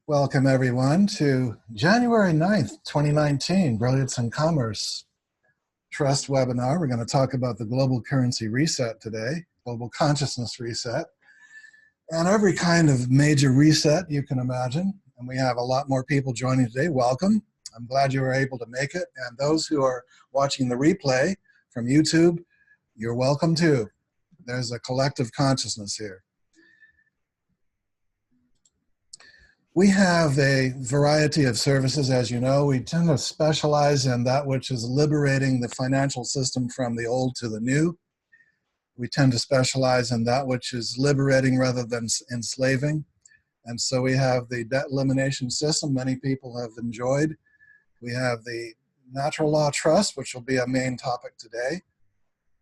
Welcome everyone to January 9th, 2019, Brilliance in Commerce Trust webinar. We're going to talk about the global currency reset today, global consciousness reset, and every kind of major reset you can imagine. And we have a lot more people joining today. Welcome. I'm glad you were able to make it. And those who are watching the replay from YouTube, you're welcome too. There's a collective consciousness here. We have a variety of services, as you know. We tend to specialize in that which is liberating the financial system from the old to the new. We tend to specialize in that which is liberating rather than enslaving. And so we have the debt elimination system many people have enjoyed. We have the natural law trust, which will be a main topic today.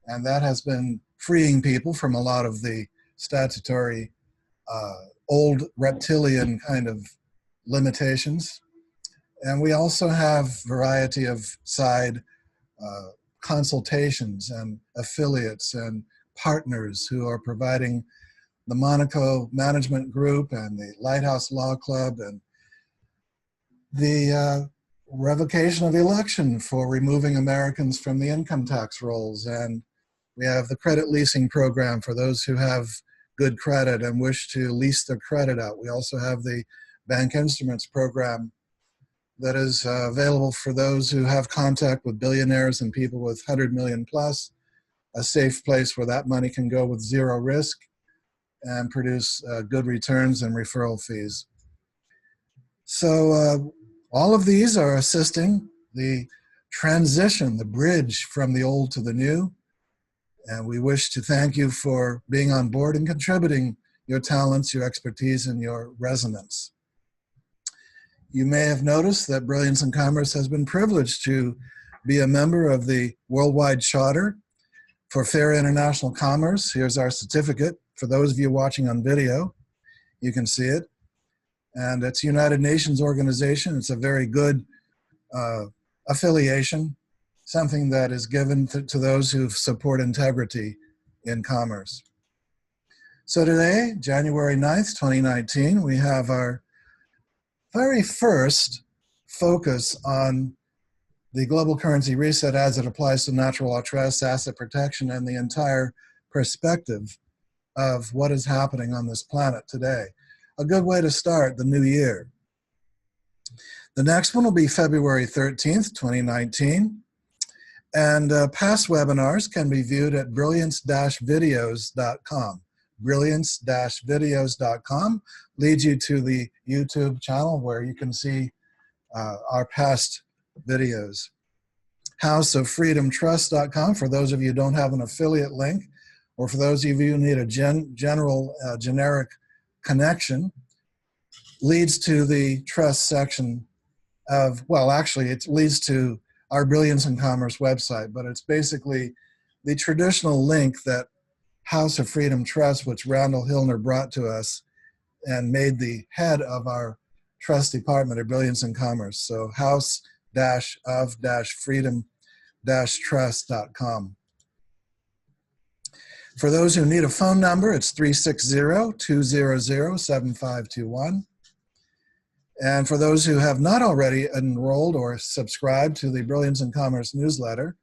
And that has been freeing people from a lot of the statutory old reptilian kind of limitations. And we also have variety of side consultations and affiliates and partners who are providing the Monaco Management Group and the Lighthouse Law Club and the revocation of the election for removing Americans from the income tax rolls. And we have the credit leasing program for those who have good credit and wish to lease their credit out. We also have the bank instruments program that is available for those who have contact with billionaires and people with 100 million plus, a safe place where that money can go with zero risk and produce good returns and referral fees. So all of these are assisting the transition, the bridge from the old to the new. And we wish to thank you for being on board and contributing your talents, your expertise, and your resonance. You may have noticed that Brilliance in Commerce has been privileged to be a member of the Worldwide Charter for Fair International Commerce. Here's our certificate. For those of you watching on video, you can see it. And it's a United Nations organization. It's a very good affiliation, something that is given to those who support integrity in commerce. So today, January 9th, 2019, we have our very first focus on the global currency reset as it applies to natural law trust, asset protection, and the entire perspective of what is happening on this planet today. A good way to start the new year. The next one will be February 13th, 2019. And past webinars can be viewed at brilliance-videos.com. Brilliance-videos.com leads you to the YouTube channel where you can see our past videos. houseoffreedomtrust.com for those of you who don't have an affiliate link, or for those of you who need a generic connection, leads to the trust section of, well, actually it leads to our Brilliance in Commerce website, but it's basically the traditional link that House of Freedom Trust, which Randall Hillner brought to us and made the head of our trust department at Brilliance in Commerce. So house-of-freedom-trust.com. For those who need a phone number, it's 360-200-7521. And for those who have not already enrolled or subscribed to the Brilliance in Commerce newsletter,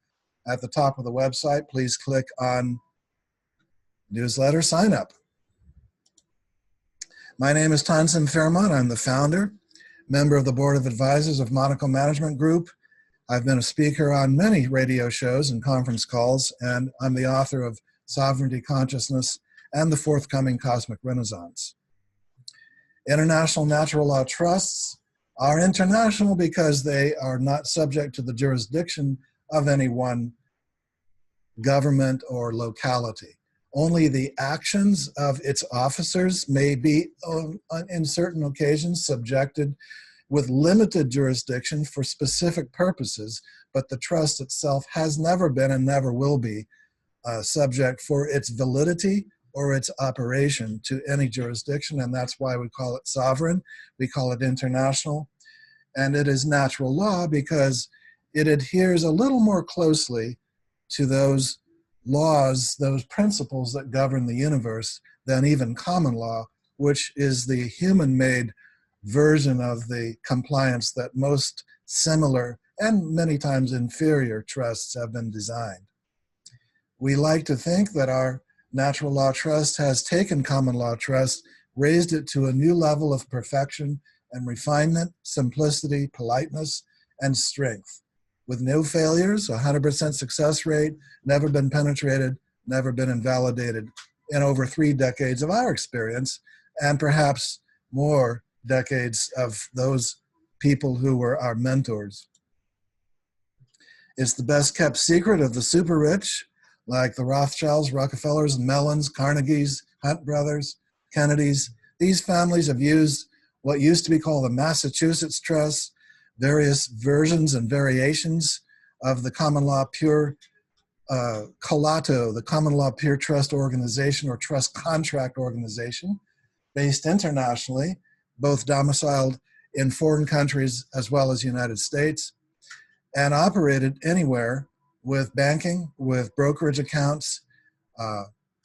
at the top of the website, please click on Newsletter Sign Up. My name is Tansen Fairmont. I'm the founder, member of the Board of Advisors of Monaco Management Group. I've been a speaker on many radio shows and conference calls, and I'm the author of Sovereignty, Consciousness, and the forthcoming Cosmic Renaissance. International natural law trusts are international because they are not subject to the jurisdiction of any one government or locality. Only the actions of its officers may be, in certain occasions, subjected with limited jurisdiction for specific purposes, but the trust itself has never been and never will be subject for its validity or its operation to any jurisdiction, and that's why we call it sovereign, we call it international, and it is natural law because it adheres a little more closely to those laws, those principles that govern the universe than even common law, which is the human-made version of the compliance that most similar and many times inferior trusts have been designed. We like to think that our natural law trust has taken common law trust, raised it to a new level of perfection and refinement, simplicity, politeness, and strength. With no failures, 100% success rate, never been penetrated, never been invalidated in over 3 decades of our experience, and perhaps more decades of those people who were our mentors. It's the best kept secret of the super rich, like the Rothschilds, Rockefellers, Mellons, Carnegies, Hunt brothers, Kennedys. These families have used what used to be called the Massachusetts Trust, various versions and variations of the common law pure Colato, the common law pure trust organization or trust contract organization, based internationally, both domiciled in foreign countries as well as the United States, and operated anywhere with banking, with brokerage accounts,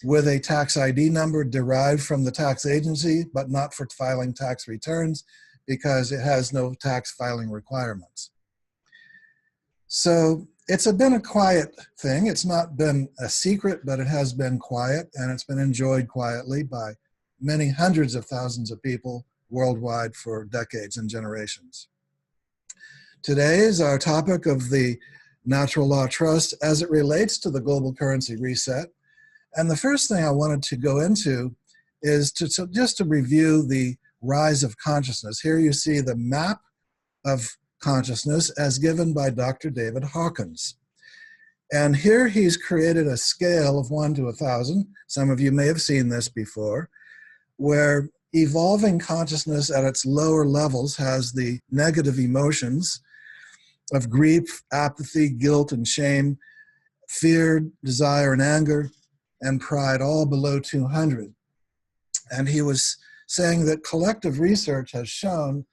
with a tax ID number derived from the tax agency, but not for filing tax returns because it has no tax filing requirements. So it's been a quiet thing. It's not been a secret, but it has been quiet, and it's been enjoyed quietly by many hundreds of thousands of people worldwide for decades and generations. Today is our topic of the natural law trust as it relates to the global currency reset. And the first thing I wanted to go into is just to review the rise of consciousness. Here you see the map of consciousness as given by Dr. David Hawkins. And here he's created a scale of 1 to 1,000. Some of you may have seen this before, where evolving consciousness at its lower levels has the negative emotions of grief, apathy, guilt, and shame, fear, desire, and anger, and pride, all below 200. And he was saying that collective research has shown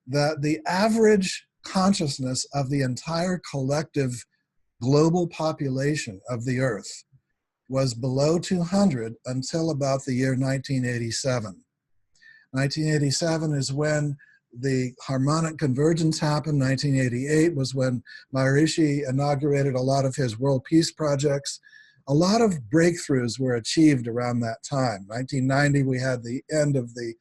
that the average consciousness of the entire collective global population of the Earth was below 200 until about the year 1987. 1987 is when the harmonic convergence happened. 1988 was when Maharishi inaugurated a lot of his world peace projects. A lot of breakthroughs were achieved around that time. 1990, we had the end of the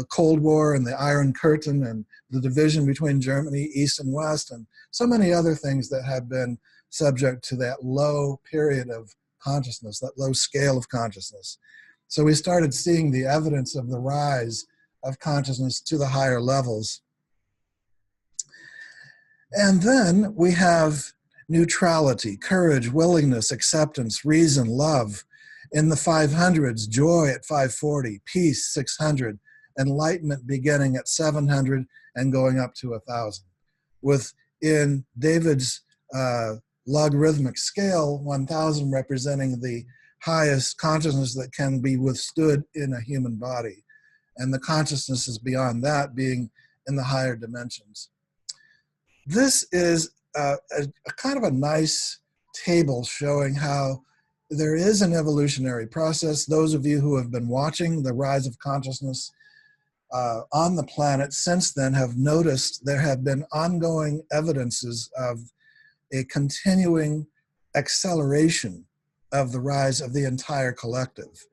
Cold War and the Iron Curtain and the division between Germany, East and West, and so many other things that had been subject to that low period of consciousness, that low scale of consciousness. So we started seeing the evidence of the rise of consciousness to the higher levels. And then we have neutrality, courage, willingness, acceptance, reason, love. In the 500s, joy at 540, peace 600, enlightenment beginning at 700 and going up to 1,000. In David's logarithmic scale, 1,000 representing the highest consciousness that can be withstood in a human body. And the consciousnesses beyond that being in the higher dimensions. This is a kind of a nice table showing how there is an evolutionary process. Those of you who have been watching the rise of consciousness on the planet since then have noticed there have been ongoing evidences of a continuing acceleration of the rise of the entire collective.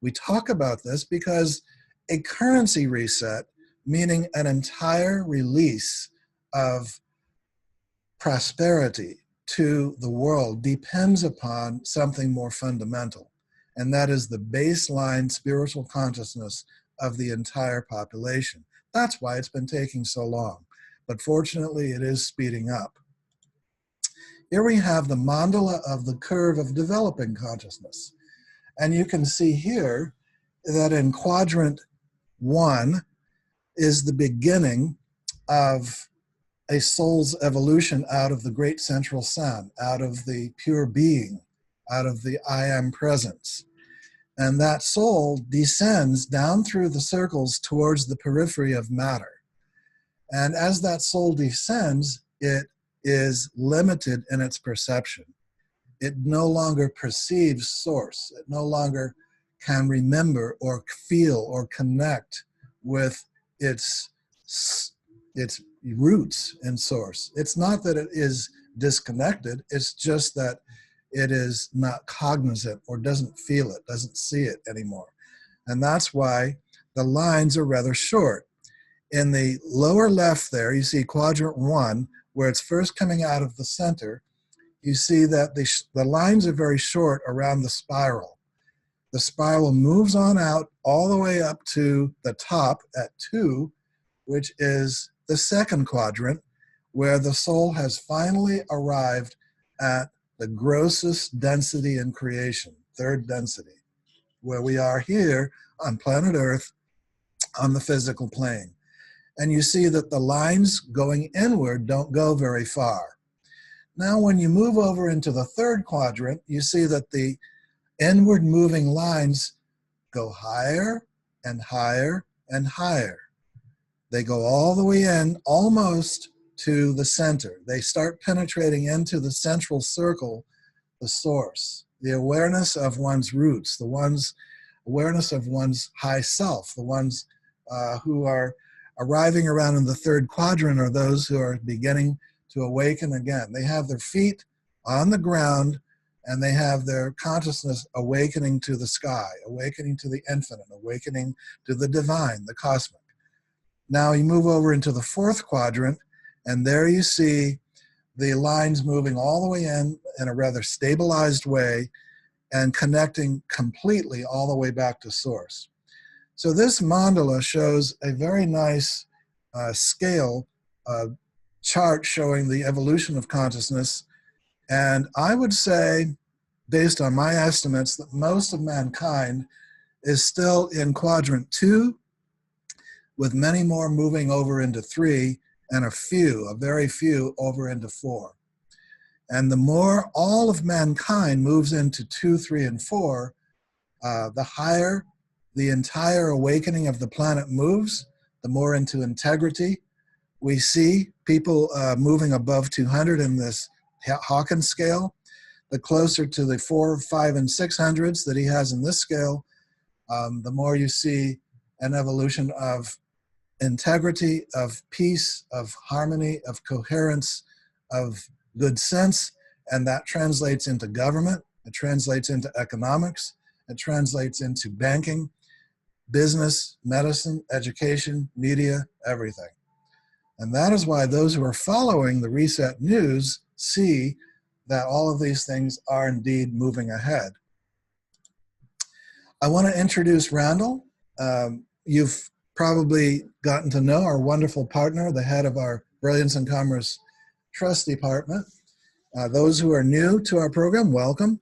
We talk about this because a currency reset, meaning an entire release of prosperity to the world, depends upon something more fundamental, and that is the baseline spiritual consciousness of the entire population. That's why it's been taking so long, but fortunately it is speeding up. Here we have the mandala of the curve of developing consciousness, and you can see here that in quadrant 1 is the beginning of a soul's evolution out of the great central sun, out of the pure being, out of the I am presence. And that soul descends down through the circles towards the periphery of matter. And as that soul descends, it is limited in its perception. It no longer perceives source. It no longer can remember or feel or connect with its its roots in source. It's not that it is disconnected, it's just that it is not cognizant or doesn't feel it, doesn't see it anymore. And that's why the lines are rather short. In the lower left there, you see quadrant 1, where it's first coming out of the center. You see that the lines are very short around the spiral. The spiral moves on out all the way up to the top at 2, which is the second quadrant, where the soul has finally arrived at the grossest density in creation, third density, where we are here on planet Earth on the physical plane. And you see that the lines going inward don't go very far. Now, when you move over into the third quadrant, you see that the inward moving lines go higher and higher and higher. They go all the way in almost to the center. They start penetrating into the central circle, the source, the awareness of one's roots, the awareness of one's high self. The ones who are arriving around in the third quadrant are those who are beginning to awaken again. They have their feet on the ground and they have their consciousness awakening to the sky, awakening to the infinite, awakening to the divine, the cosmic. Now you move over into the fourth quadrant, and there you see the lines moving all the way in a rather stabilized way and connecting completely all the way back to source. So this mandala shows a very nice scale chart showing the evolution of consciousness. And I would say, based on my estimates, that most of mankind is still in quadrant 2, with many more moving over into 3, and a very few, over into 4. And the more all of mankind moves into 2, 3, and 4, the higher the entire awakening of the planet moves, the more into integrity. We see people moving above 200 in this Hawkins scale. The closer to the 4, 5, and 600s that he has in this scale, the more you see an evolution of integrity, of peace, of harmony, of coherence, of good sense, and that translates into government, it translates into economics, it translates into banking, business, medicine, education, media, everything. And that is why those who are following the Reset News see that all of these things are indeed moving ahead. I want to introduce Randall. You've probably gotten to know our wonderful partner, the head of our Brilliance and Commerce Trust Department. Those who are new to our program, welcome.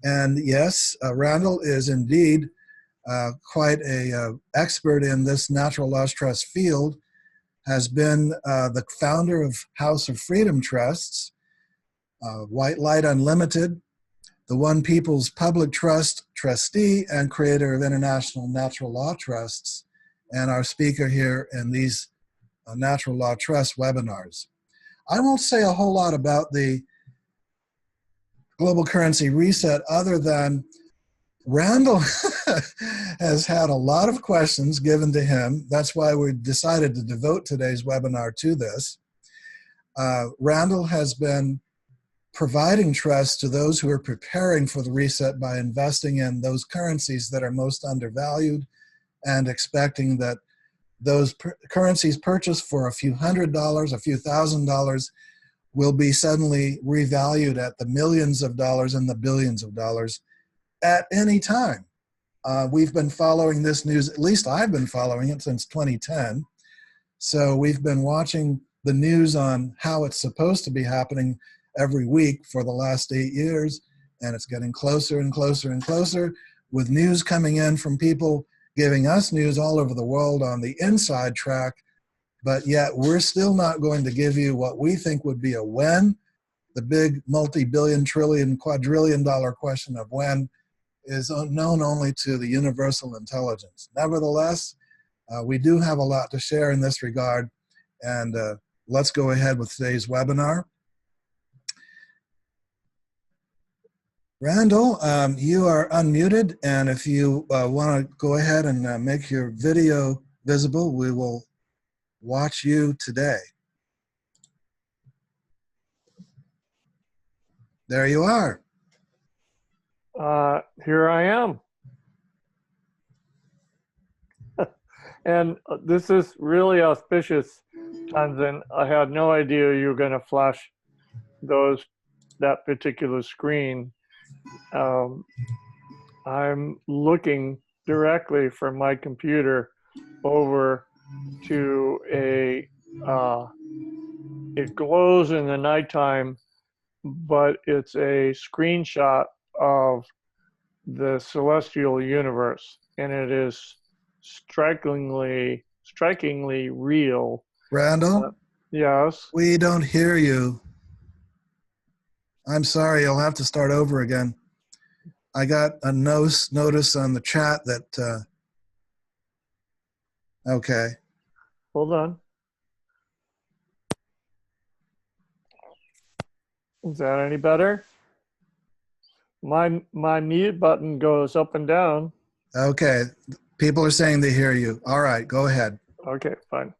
And yes, Randall is indeed quite a expert in this natural loss trust field, has been the founder of House of Freedom Trusts, White Light Unlimited, the One People's Public Trust trustee, and creator of International Natural Law Trusts, and our speaker here in these Natural Law Trust webinars. I won't say a whole lot about the global currency reset other than Randall has had a lot of questions given to him. That's why we decided to devote today's webinar to this. Randall has been providing trust to those who are preparing for the reset by investing in those currencies that are most undervalued and expecting that those currencies purchased for a few $100s, a few $1,000s will be suddenly revalued at the millions of dollars and the billions of dollars at any time. We've been following this news, at least I've been following it since 2010. So we've been watching the news on how it's supposed to be happening every week for the last 8 years, and it's getting closer and closer and closer, with news coming in from people giving us news all over the world on the inside track, but yet we're still not going to give you what we think would be a when. The big multi-billion, trillion, quadrillion dollar question of when is known only to the universal intelligence. Nevertheless, we do have a lot to share in this regard, and let's go ahead with today's webinar. Randall, you are unmuted, and if you want to go ahead and make your video visible, we will watch you today. There you are. Here I am. And this is really auspicious, Tanzan. I had no idea you were going to flash that particular screen. Um, I'm looking directly from my computer over to it glows in the nighttime, but it's a screenshot of the celestial universe, and it is strikingly real. Randall, Yes. we don't hear you. I'm sorry, you'll have to start over again. I got a notice on the chat that, okay. Hold on. Is that any better? My mute button goes up and down. Okay. People are saying they hear you. All right, go ahead. Okay, fine.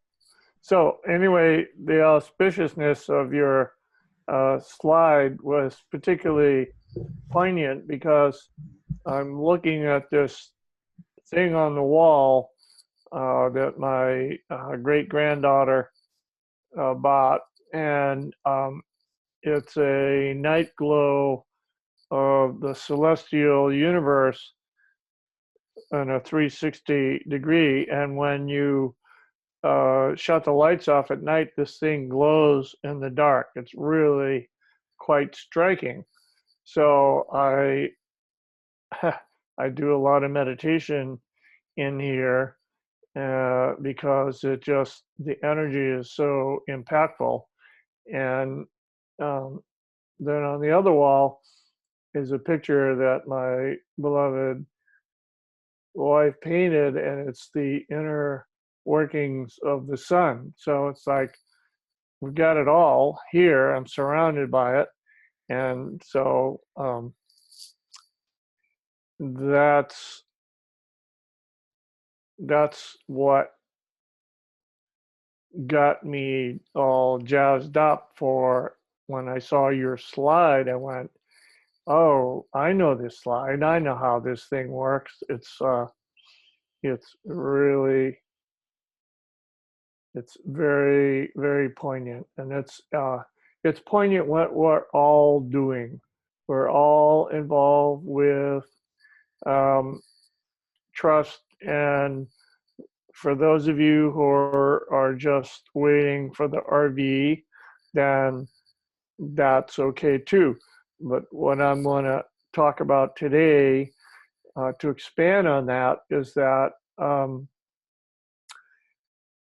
So anyway, the auspiciousness of your slide was particularly poignant because I'm looking at this thing on the wall that my great granddaughter bought, and it's a night glow of the celestial universe in a 360 degree. And when you shut the lights off at night, this thing glows in the dark. It's really quite striking. So I do a lot of meditation in here because the energy is so impactful. And then on the other wall is a picture that my beloved wife painted, and it's the inner workings of the sun. So it's like we've got it all here. I'm surrounded by it. And so that's what got me all jazzed up for when I saw your slide. I went, oh, I know this slide. I know how this thing works. It's really, it's very, very poignant, and it's poignant what we're all doing. We're all involved with trust, and for those of you who are just waiting for the RV, then that's okay too. But what I'm going to talk about today, to expand on that, is that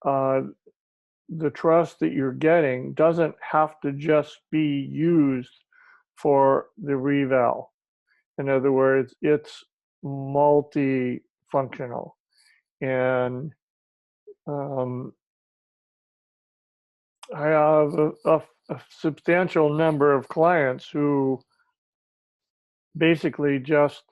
uh, the trust that you're getting doesn't have to just be used for the reval. In other words, it's multifunctional. And I have a substantial number of clients who basically just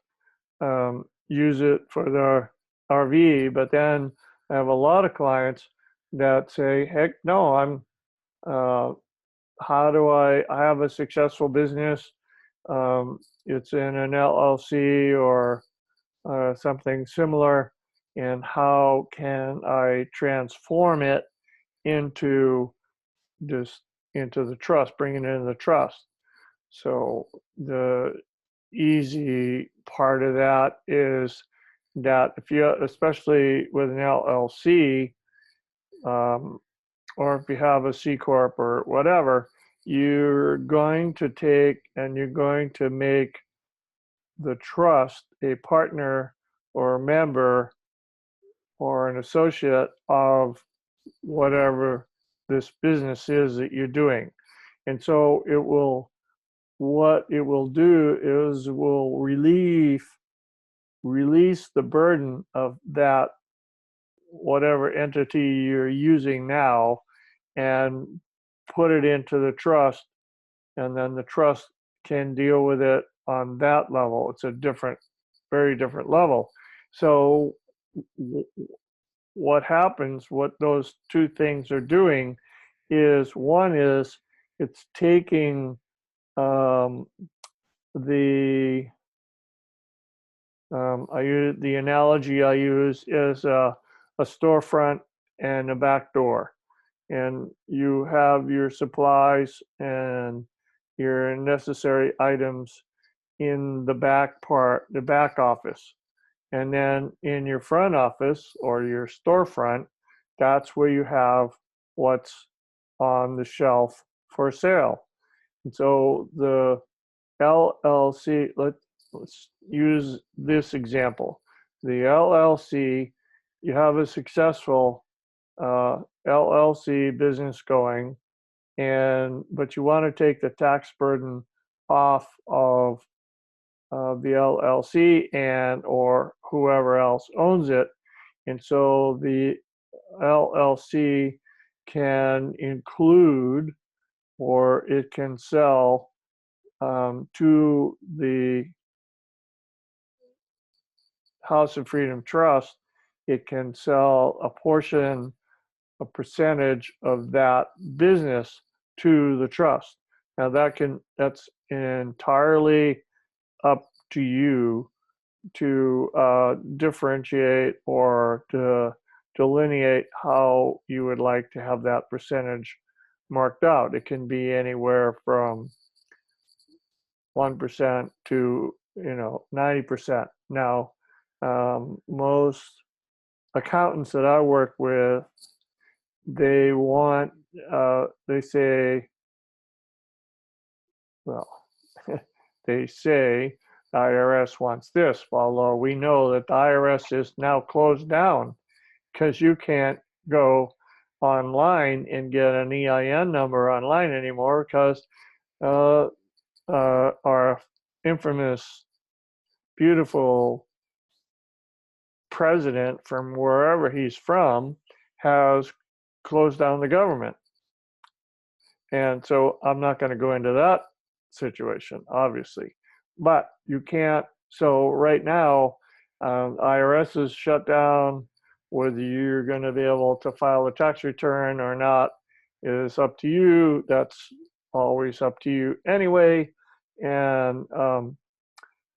use it for their RV, but then I have a lot of clients that say, heck no, how do I have a successful business? It's in an LLC or something similar, and how can I transform it into just into the trust, bring it into the trust? So the easy part of that is that if you, especially with an LLC, or if you have a C corp or whatever, you're going to take and you're going to make the trust a partner or a member or an associate of whatever this business is that you're doing. And so what it will do is will release the burden of that whatever entity you're using now, and put it into the trust, and then the trust can deal with it on that level. It's a very different level. So what happens, what those two things are doing is, one is it's taking the the analogy I use is a storefront and a back door, and you have your supplies and your necessary items in the back part, the back office. And then in your front office or your storefront, that's where you have what's on the shelf for sale. And so the LLC, let's use this example. The LLC, you have a successful LLC business going, but you want to take the tax burden off of the LLC and or whoever else owns it. And so the LLC can include, or it can sell to the House of Freedom Trust, it can sell a portion, a percentage of that business to the trust. Now that's entirely up to you to differentiate or to delineate how you would like to have that percentage marked out. It can be anywhere from 1% to 90%. Now, most accountants that I work with, they want they say, well, they say the IRS wants this, although we know that the IRS is now closed down because you can't go online and get an EIN number online anymore because our infamous, beautiful president from wherever he's from has closed down the government. And so I'm not going to go into that situation, obviously. But you can't, so right now, IRS is shut down. Whether you're going to be able to file a tax return or not is up to you. That's always up to you anyway. And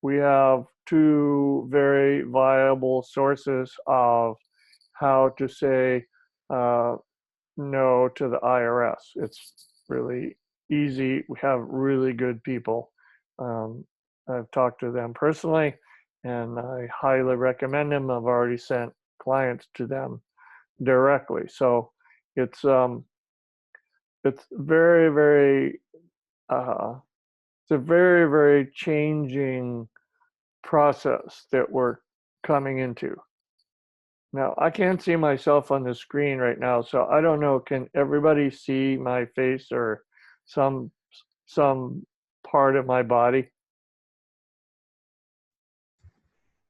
we have two very viable sources of how to say no to the IRS. It's really easy. We have really good people. I've talked to them personally, and I highly recommend them. I've already sent clients to them directly. So it's very, very it's a very, very changing process that we're coming into. Now, I can't see myself on the screen right now, so I don't know, can everybody see my face or some part of my body?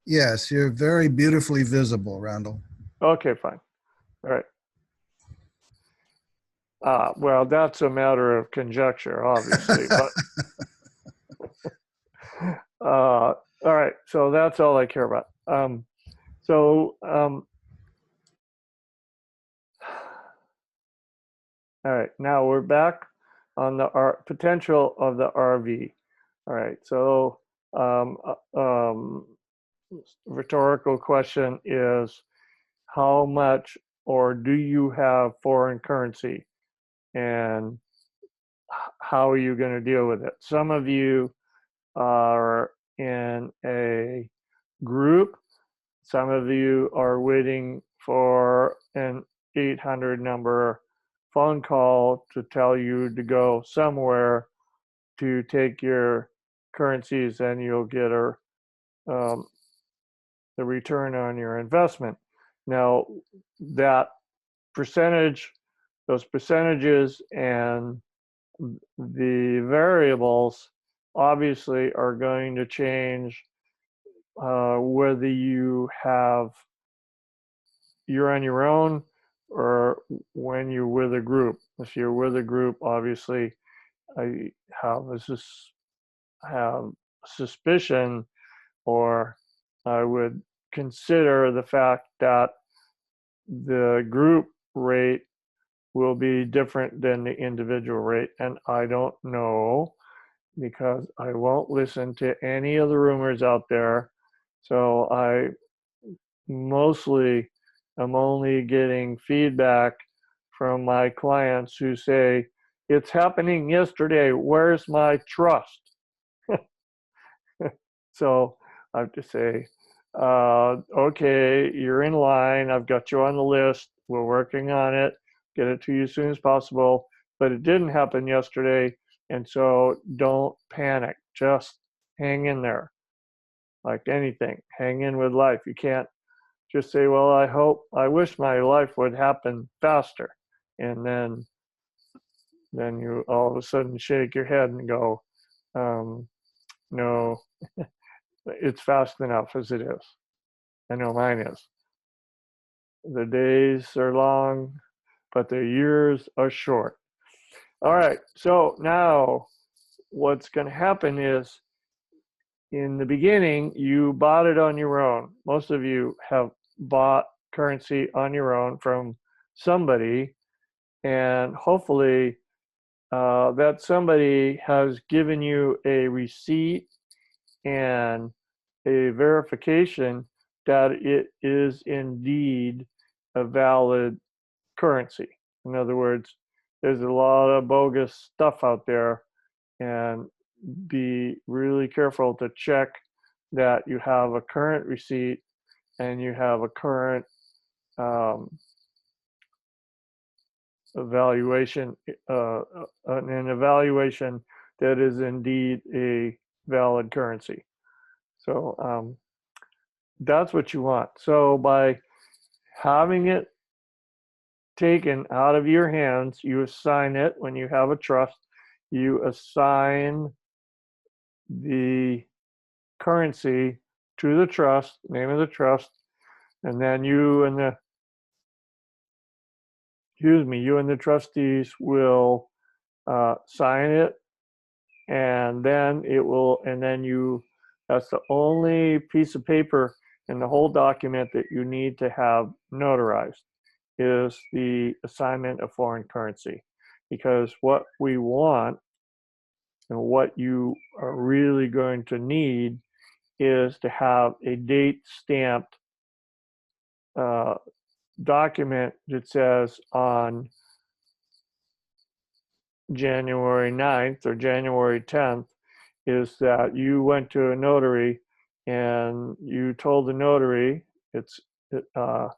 Yes, you're very beautifully visible, Randall. Okay, fine. All right. Well, that's a matter of conjecture, obviously, but all right, so that's all I care about. All right, now we're back on the potential of the RV. All right, so rhetorical question is, how much or do you have foreign currency, and how are you going to deal with it? Some of you are in a group. Some of you are waiting for an 800 number phone call to tell you to go somewhere to take your currencies, and you'll get the return on your investment. Now, that percentage, those percentages and the variables obviously are going to change whether you're on your own or when you're with a group. If you're with a group, obviously I have suspicion, or I would consider the fact that the group rate will be different than the individual rate. And I don't know, because I won't listen to any of the rumors out there. So I mostly am only getting feedback from my clients who say, it's happening yesterday, where's my trust? So I have to say, okay, you're in line, I've got you on the list, we're working on it, get it to you as soon as possible, but it didn't happen yesterday, and so don't panic, just hang in there. Like anything, hang in with life. You can't just say, well, I wish my life would happen faster, and then you all of a sudden shake your head and go, no, it's fast enough as it is. I know mine is. The days are long, but the years are short. All right, so now what's going to happen is, in the beginning, you bought it on your own. Most of you have bought currency on your own from somebody, and hopefully that somebody has given you a receipt and a verification that it is indeed a valid currency. In other words, there's a lot of bogus stuff out there, and be really careful to check that you have a current receipt and you have a current evaluation, an evaluation that is indeed a valid currency. So that's what you want. So by having it taken out of your hands, you assign it. When you have a trust, you assign the currency to the trust, name of the trust, and then you and the trustees will sign it, and then that's the only piece of paper in the whole document that you need to have notarized, is the assignment of foreign currency. Because what we want and what you are really going to need is to have a date stamped document that says on January 9th or January 10th is that you went to a notary and you told the notary the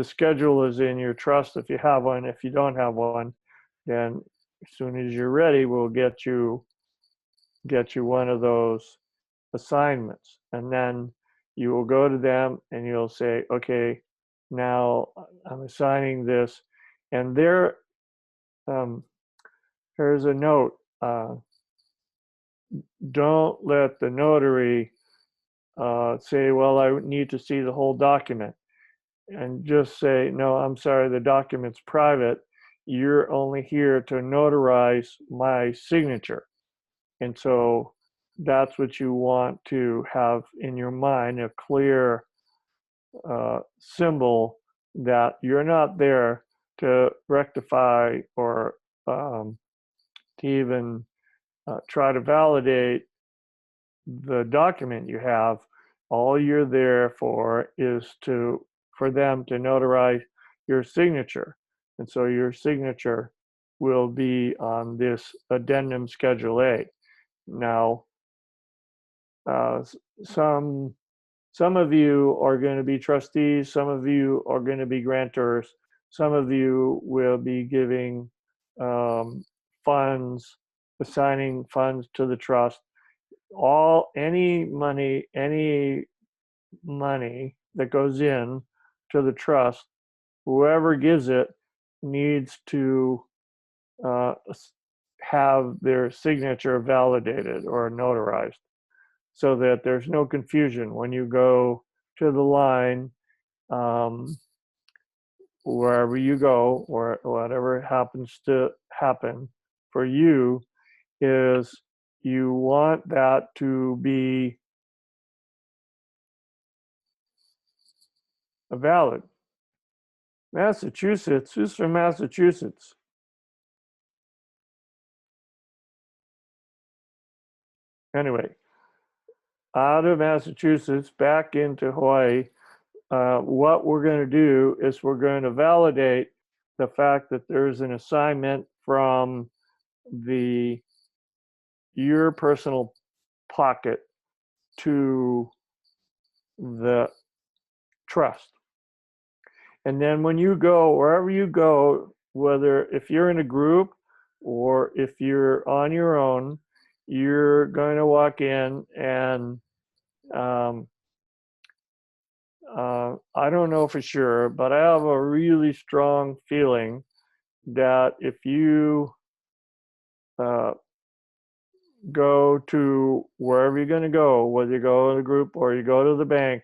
schedule is in your trust if you have one. If you don't have one, then as soon as you're ready, we'll get you one of those assignments, and then you will go to them and you'll say, okay, now I'm assigning this, and there's a note. Don't let the notary say, well, I need to see the whole document, and just say, no, I'm sorry, the document's private. You're only here to notarize my signature. And so that's what you want to have in your mind, a clear symbol that you're not there to rectify or to even try to validate the document you have. All you're there for is for them to notarize your signature. And so your signature will be on this addendum Schedule A. Now, some of you are going to be trustees, some of you are going to be grantors, some of you will be giving funds, assigning funds to the trust. Any money that goes in to the trust, whoever gives it needs to have their signature validated or notarized, so that there's no confusion when you go to the line, wherever you go, or whatever happens to happen for you, is you want that to be valid. Massachusetts? Who's from Massachusetts? Anyway, out of Massachusetts back into Hawaii, what we're going to do is we're going to validate the fact that there's an assignment from your personal pocket to the trust. And then when you go, wherever you go, whether if you're in a group or if you're on your own, you're going to walk in and I don't know for sure, but I have a really strong feeling that if you go to wherever you're going to go, whether you go to the group or you go to the bank,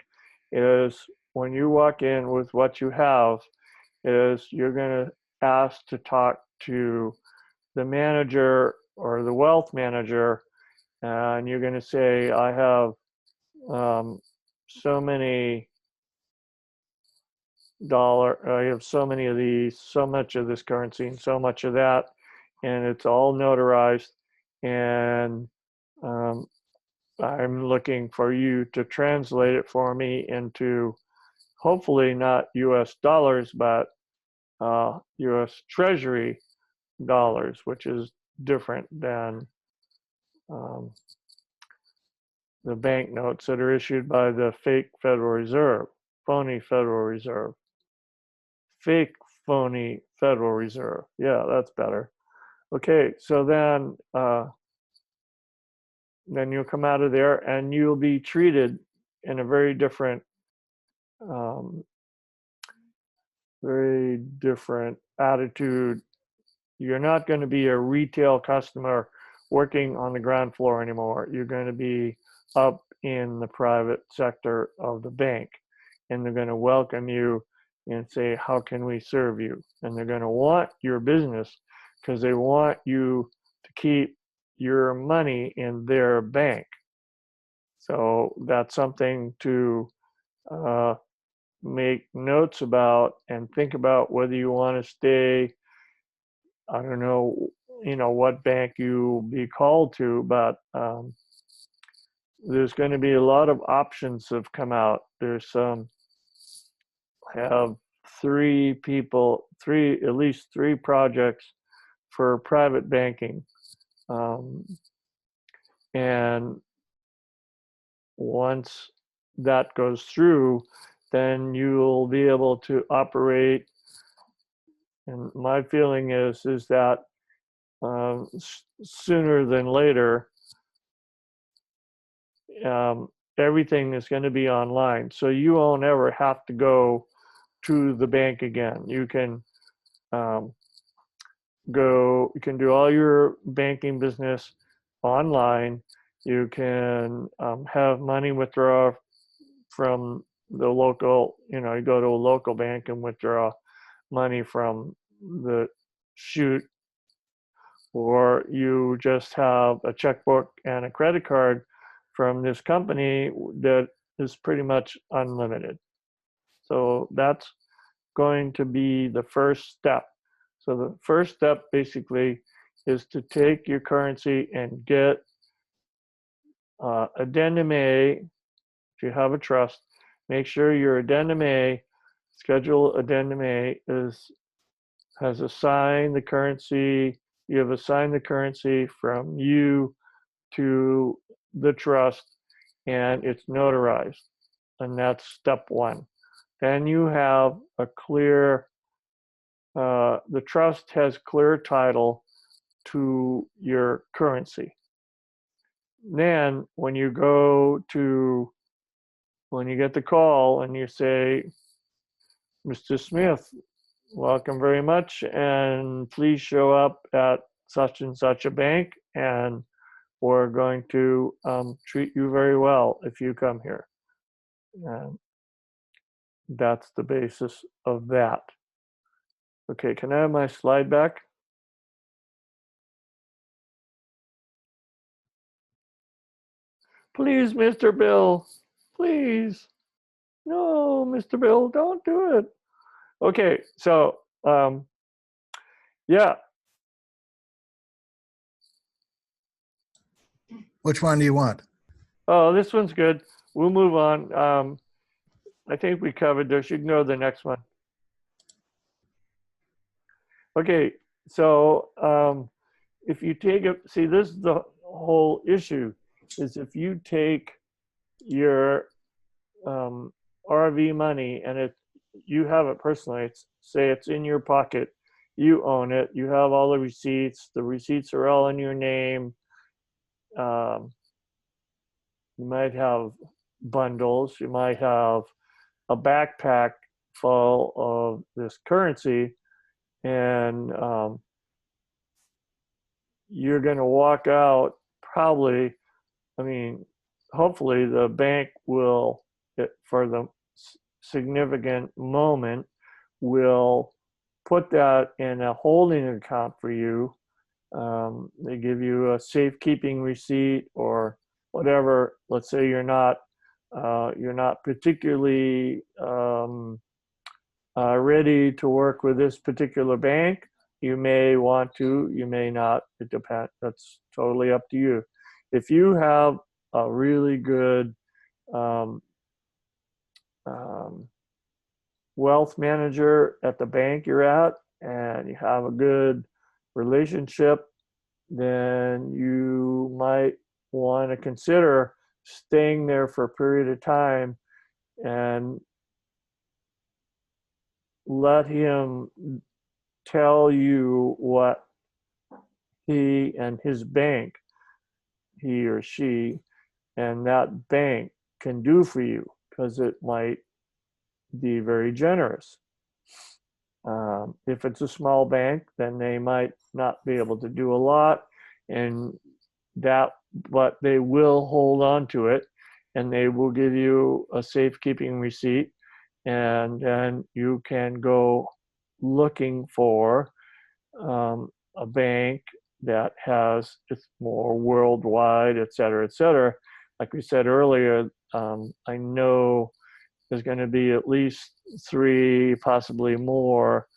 is when you walk in with what you have, is you're going to ask to talk to the manager or the wealth manager, and you're going to say, I have so many I have so many of these, so much of this currency and so much of that, and it's all notarized, and I'm looking for you to translate it for me into hopefully not US dollars, but US Treasury dollars, which is different than the banknotes that are issued by the fake Federal Reserve, phony Federal Reserve. Fake phony Federal Reserve. Yeah, that's better. Okay, so then you'll come out of there and you'll be treated in a um, very different attitude. You're not going to be a retail customer working on the ground floor anymore. You're going to be up in the private sector of the bank, and they're going to welcome you and say, how can we serve you? And they're going to want your business because they want you to keep your money in their bank. So that's something to make notes about and think about whether you want to stay. I don't know, what bank you'll be called to, but there's going to be a lot of options have come out. There's have at least three projects for private banking. And once that goes through, then you'll be able to operate. And my feeling is that sooner than later, everything is going to be online. So you won't ever have to go to the bank again. You can you can do all your banking business online. You can have money withdraw from the local, you go to a local bank and withdraw money from the chute, or you just have a checkbook and a credit card from this company that is pretty much unlimited. So that's going to be the first step. So the first step basically is to take your currency and get addendum A. If you have a trust, make sure your addendum A, schedule addendum A has assigned the currency. You have assigned the currency from you to the trust, and it's notarized. And that's step one. Then you have a clear, the trust has clear title to your currency. Then when you get the call and you say, Mr. Smith, welcome very much, and please show up at such and such a bank, and we're going to treat you very well if you come here. And that's the basis of that. Okay, can I have my slide back? Please, Mr. Bill, please. No, Mr. Bill, don't do it. Okay, so yeah. Which one do you want? Oh, this one's good. We'll move on. I think we covered this. You can go to the next one. Okay, so if you take it, see, this is the whole issue, is if you take your RV money and you have it personally, say it's in your pocket, you own it, you have all the receipts are all in your name. Um, you might have bundles, you might have a backpack full of this currency, and you're going to walk out probably, I mean, hopefully the bank will, for the significant moment, will put that in a holding account for you. They give you a safekeeping receipt or whatever. Let's say you're not particularly ready to work with this particular bank. You may want to, you may not. It depends. That's totally up to you. If you have a really good um, um, wealth manager at the bank you're at, and you have a good relationship, then you might want to consider staying there for a period of time and let him tell you what he and his bank, he or she, and that bank can do for you, because it might be very generous. If it's a small bank, then they might not be able to do a lot, and but they will hold on to it, and they will give you a safekeeping receipt, and then you can go looking for a bank that has, it's more worldwide, et cetera, et cetera. Like we said earlier, I know there's going to be at least 3, possibly more,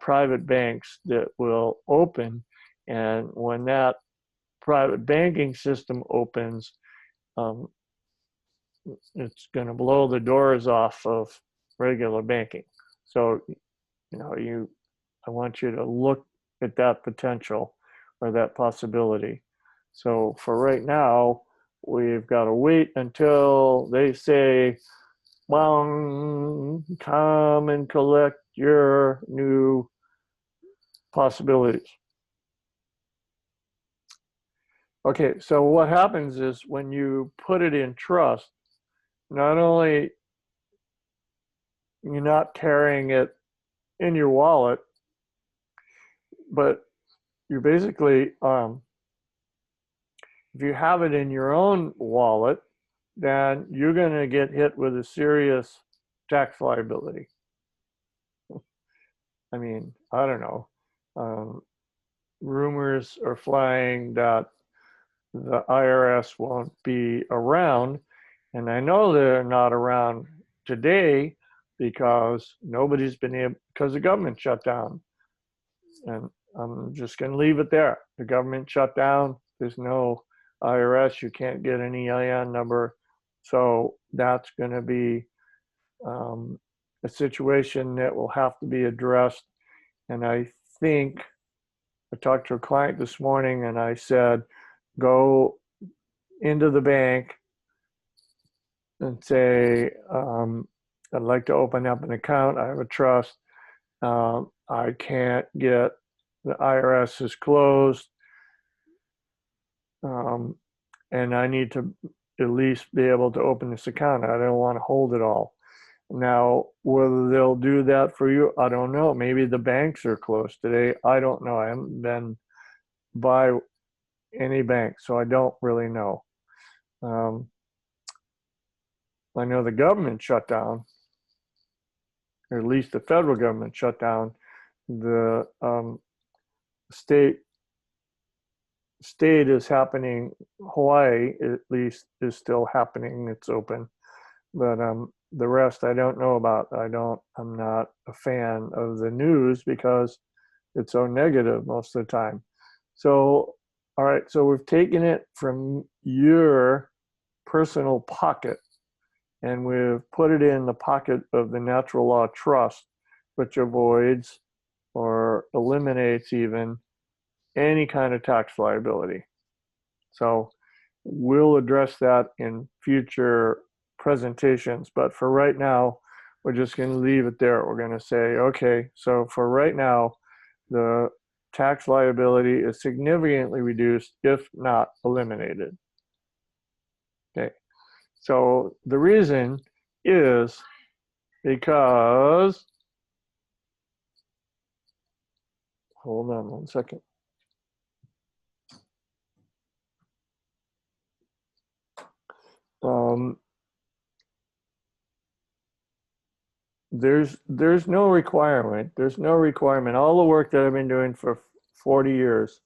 private banks that will open. And when that private banking system opens, um, it's going to blow the doors off of regular banking. So, I want you to look at that potential or that possibility. So for right now, we've got to wait until they say, well, come and collect your new possibilities. Okay, so what happens is when you put it in trust, not only you're not carrying it in your wallet, but you're basically, if you have it in your own wallet, then you're going to get hit with a serious tax liability. I mean, I don't know. Rumors are flying that the IRS won't be around. And I know they're not around today because nobody's been able, because the government shut down. And I'm just going to leave it there. The government shut down. There's no IRS. You can't get an EIN number. So that's going to be a situation that will have to be addressed. And I think I talked to a client this morning and I said, go into the bank and say, I'd like to open up an account. I have a trust. I can't get, the IRS is closed. And I need to at least be able to open this account. I don't want to hold it all. Now, whether they'll do that for you, I don't know. Maybe the banks are closed today. I don't know. I haven't been by any bank, so I don't really know. I know the government shut down, or at least the federal government shut down. The state is happening. Hawaii, at least, is still happening. It's open. But the rest I don't know about. I'm not a fan of the news because it's so negative most of the time. So, all right, so we've taken it from your personal pocket and we've put it in the pocket of the natural law trust, which avoids or eliminates even any kind of tax liability. So we'll address that in future presentations, but for right now, we're just going to leave it there. We're going to say, okay, so for right now, the tax liability is significantly reduced, if not eliminated. Okay, so the reason is because, hold on one second. There's no requirement. There's no requirement. All the work that I've been doing for 40 years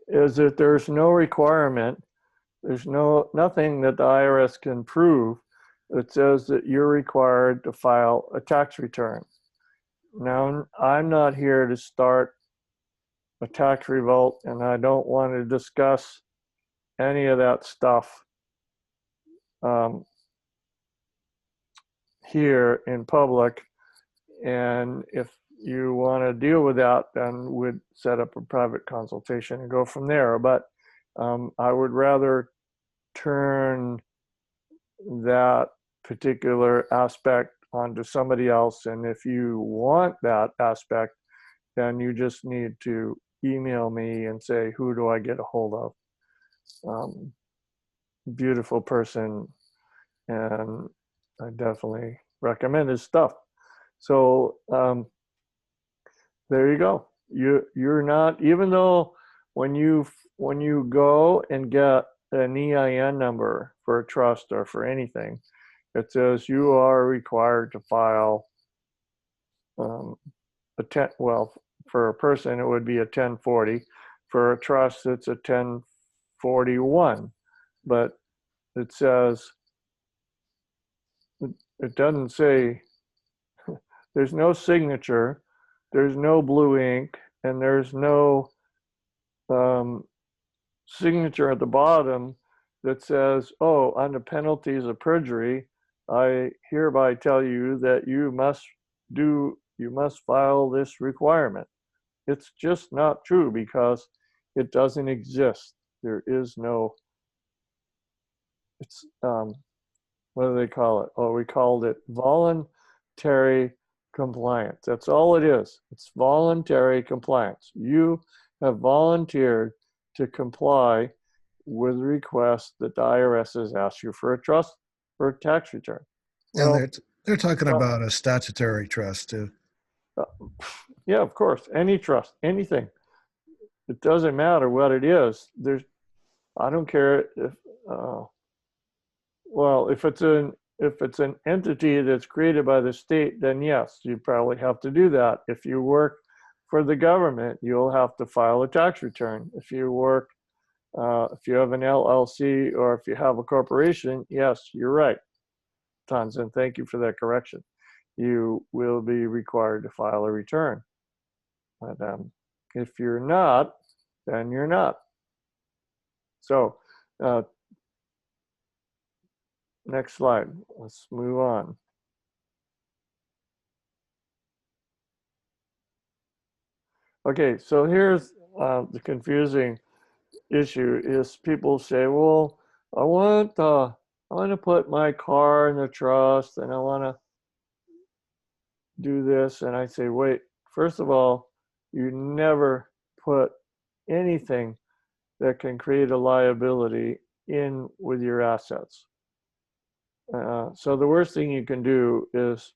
is that there's no requirement. There's nothing that the IRS can prove that says that you're required to file a tax return. Now, I'm not here to start a tax revolt, and I don't want to discuss any of that stuff here in public. And if you want to deal with that, then we'd set up a private consultation and go from there. But I would rather turn that particular aspect onto somebody else. And if you want that aspect, then you just need to email me and say, who do I get a hold of? Beautiful person, and I definitely recommend his stuff. So there you go. You're not, even though when you go and get an EIN number for a trust or for anything, it says you are required to file well, for a person it would be a 1040. For a trust it's a 1041. But it says, it doesn't say, there's no signature, there's no blue ink, and there's no signature at the bottom that says, oh, under penalties of perjury, I hereby tell you that you must file this requirement. It's just not true because it doesn't exist. There is no, it's, what do they call it? Oh, we called it voluntary compliance. That's all it is. It's voluntary compliance. You have volunteered to comply with the request that the IRS has asked you for a trust or a tax return. Well, and they're talking about a statutory trust too. Yeah, of course. Any trust, anything. It doesn't matter what it is. I don't care if, well, if it's an entity that's created by the state, then yes, you probably have to do that. If you work for the government, you'll have to file a tax return. If you work, if you have an LLC or if you have a corporation, yes, you're right, Tanzan. Thank you for that correction. You will be required to file a return. But if you're not, then you're not. So next slide. Let's move on. Okay, so here's the confusing issue is people say, well, I want to put my car in the trust and I want to do this. And I say, wait, first of all, you never put anything that can create a liability in with your assets. So the worst thing you can do is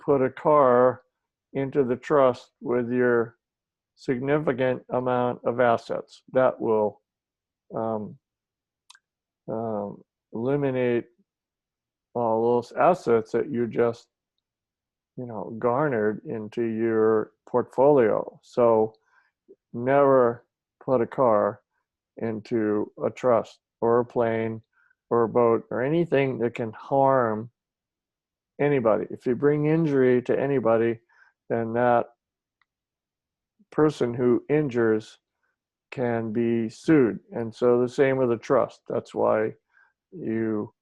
put a car into the trust with your significant amount of assets. That will eliminate all those assets that you just, garnered into your portfolio. So never put a car into a trust or a plane or a boat or anything that can harm anybody. If you bring injury to anybody, then that person who injures can be sued. And so the same with a trust. That's why you,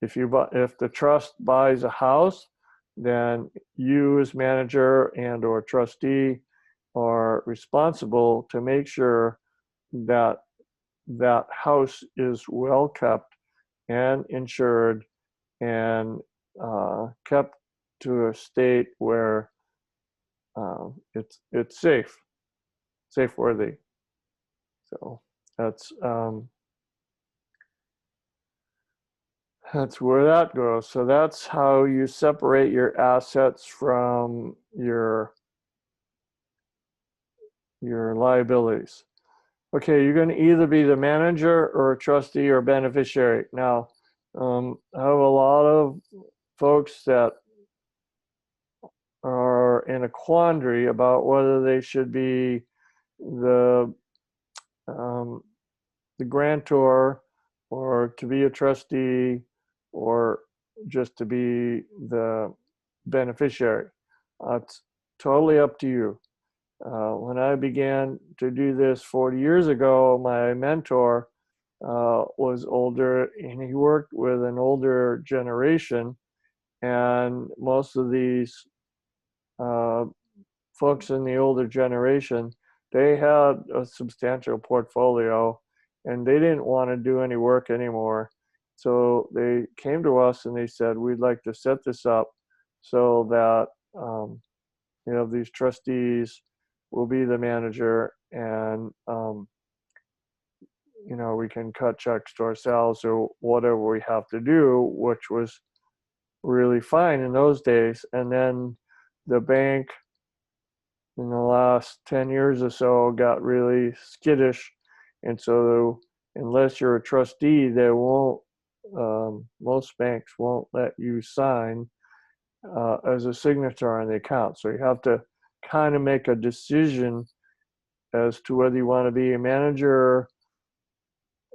if the trust buys a house, then you as manager and or trustee are responsible to make sure that that house is well kept and insured and kept to a state where it's safe worthy. So that's where that goes. So that's how you separate your assets from your liabilities. Okay, you're going to either be the manager or a trustee or beneficiary. Now, I have a lot of folks that are in a quandary about whether they should be the um, the grantor or to be a trustee or just to be the beneficiary. It's totally up to you. When I began to do this 40 years ago, my mentor was older and he worked with an older generation. And most of these uh, folks in the older generation, they had a substantial portfolio and they didn't want to do any work anymore. So they came to us and they said, we'd like to set this up so that these trustees will be the manager and we can cut checks to ourselves or whatever we have to do, which was really fine in those days. And then the bank in the last 10 years or so got really skittish. And so unless you're a trustee, they won't, most banks won't let you sign as a signature on the account. So you have to kind of make a decision as to whether you want to be a manager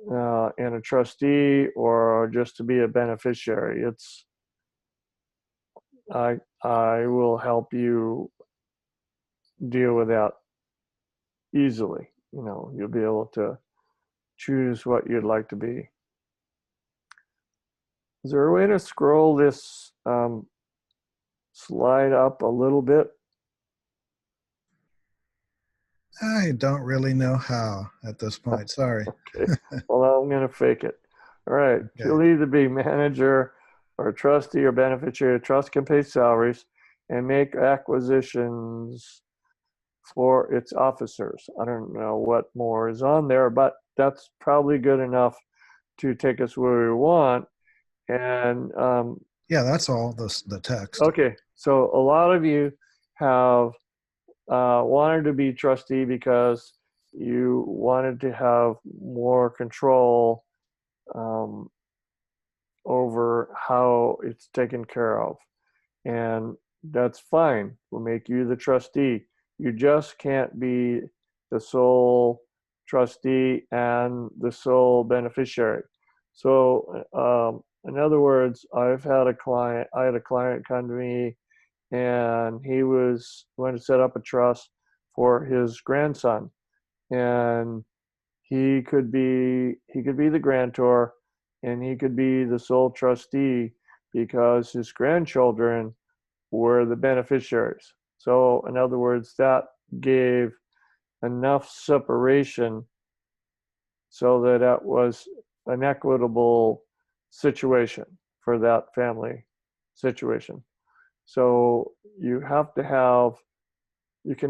and a trustee or just to be a beneficiary. I will help you deal with that easily. You'll be able to choose what you'd like to be. Is there a way to scroll this slide up a little bit? I don't really know how at this point. Sorry. Okay. Well, I'm going to fake it. All right. Okay. You'll either be manager or trustee or beneficiary. A trust can pay salaries and make acquisitions for its officers. I don't know what more is on there, but that's probably good enough to take us where we want. And yeah, that's all the text. okay, so a lot of you have wanted to be trustee because you wanted to have more control over how it's taken care of. And that's fine. We'll make you the trustee. You just can't be the sole trustee and the sole beneficiary. So, in other words, I had a client come to me and he was going to set up a trust for his grandson. And he could be the grantor and he could be the sole trustee because his grandchildren were the beneficiaries. So in other words, that gave enough separation so that it was an equitable situation for that family situation. So you can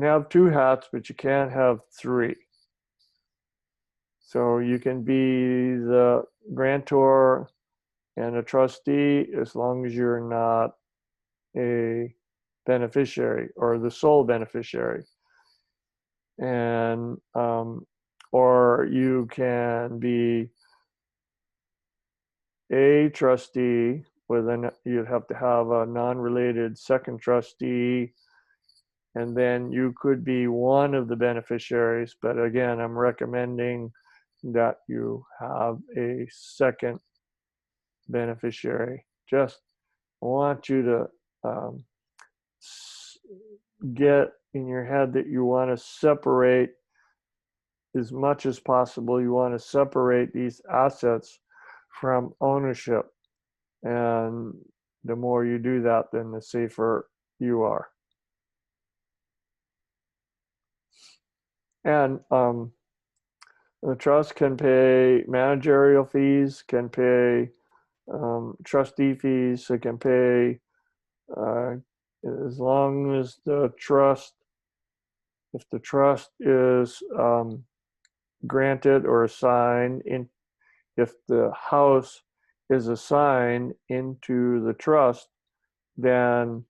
have two hats, but you can't have three. So you can be the grantor and a trustee as long as you're not a beneficiary or the sole beneficiary. And or you can be a trustee you'd have to have a non-related second trustee, and then you could be one of the beneficiaries. But again, I'm recommending that you have a second beneficiary. Just want you to get in your head that you want to separate as much as possible. You want to separate these assets from ownership. And the more you do that, then the safer you are. And the trust can pay managerial fees, can pay trustee fees, it can pay as long as the trust, if the trust is granted or assigned, if the house is assigned into the trust, then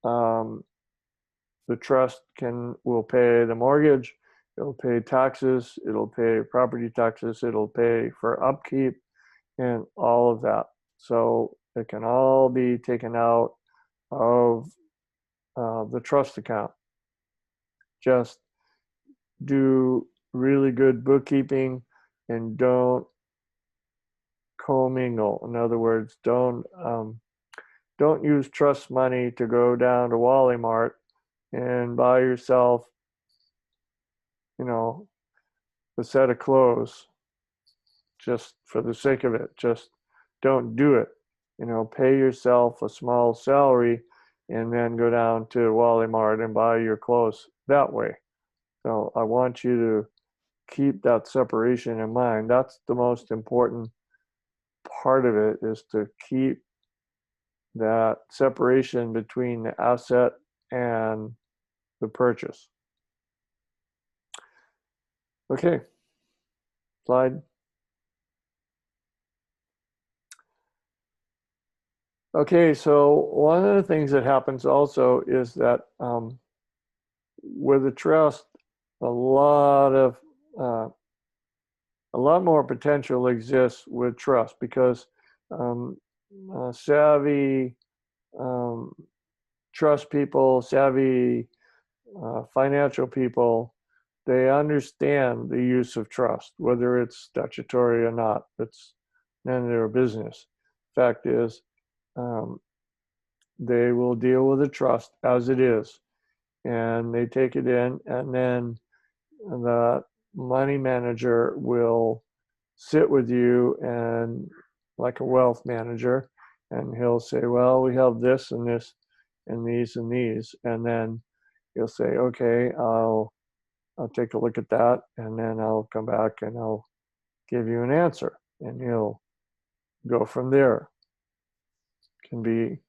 the trust will pay the mortgage, it'll pay taxes, it'll pay property taxes, it'll pay for upkeep and all of that. So it can all be taken out of the trust account. Just do really good bookkeeping and don't commingle. In other words, don't use trust money to go down to Wally Mart and buy yourself, a set of clothes just for the sake of it. Just don't do it. Pay yourself a small salary and then go down to Wally Mart and buy your clothes that way. So I want you to keep that separation in mind. That's the most important part of it, is to keep that separation between the asset and the purchase. Okay, slide. Okay, so one of the things that happens also is that with a trust, a lot more potential exists with trust, because savvy trust people, savvy financial people, they understand the use of trust, whether it's statutory or not. It's none of their business. Fact is, they will deal with the trust as it is, and they take it in, and then the money manager will sit with you and like a wealth manager, and he'll say, well, we have this and this and these and these, and then he'll say, okay, I'll take a look at that, and then I'll come back and I'll give you an answer, and he'll go from there. Can be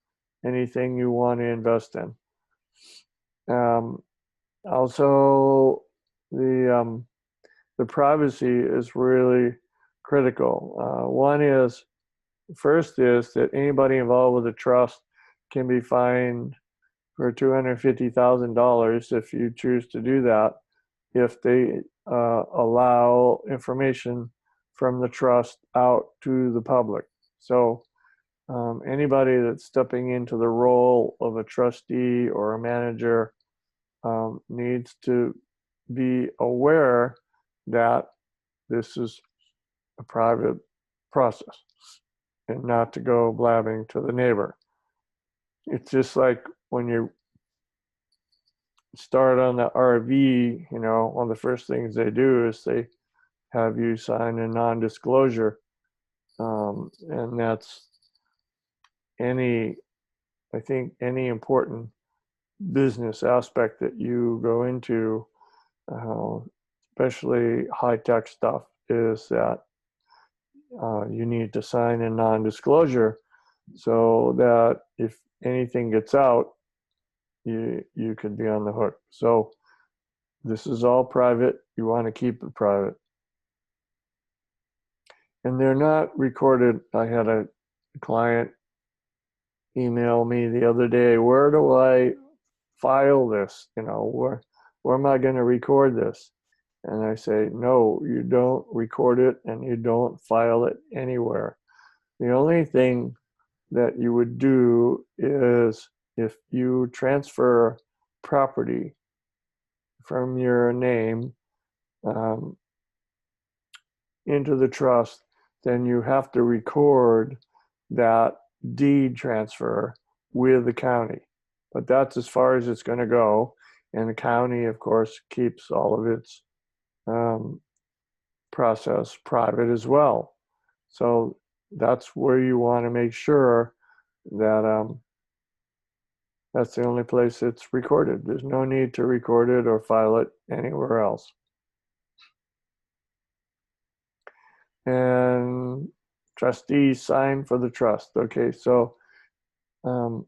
anything you want to invest in. Also, the privacy is really critical. First is that anybody involved with a trust can be fined for $250,000 if you choose to do that, if they allow information from the trust out to the public. So anybody that's stepping into the role of a trustee or a manager needs to be aware that this is a private process and not to go blabbing to the neighbor. It's just like when you start on the RV, one of the first things they do is they have you sign a non-disclosure. And that's any important business aspect that you go into, especially high-tech stuff, is that you need to sign a non-disclosure so that if anything gets out, you could be on the hook. So this is all private. You want to keep it private. And they're not recorded. I had a client email me the other day, where do I file this? Where am I going to record this? And I say, no, you don't record it and you don't file it anywhere. The only thing that you would do is if you transfer property from your name into the trust, then you have to record that deed transfer with the county. But that's as far as it's going to go. And the county, of course, keeps all of its process private as well. So that's where you want to make sure that that's the only place it's recorded. There's no need to record it or file it anywhere else. And trustees sign for the trust. Okay, so the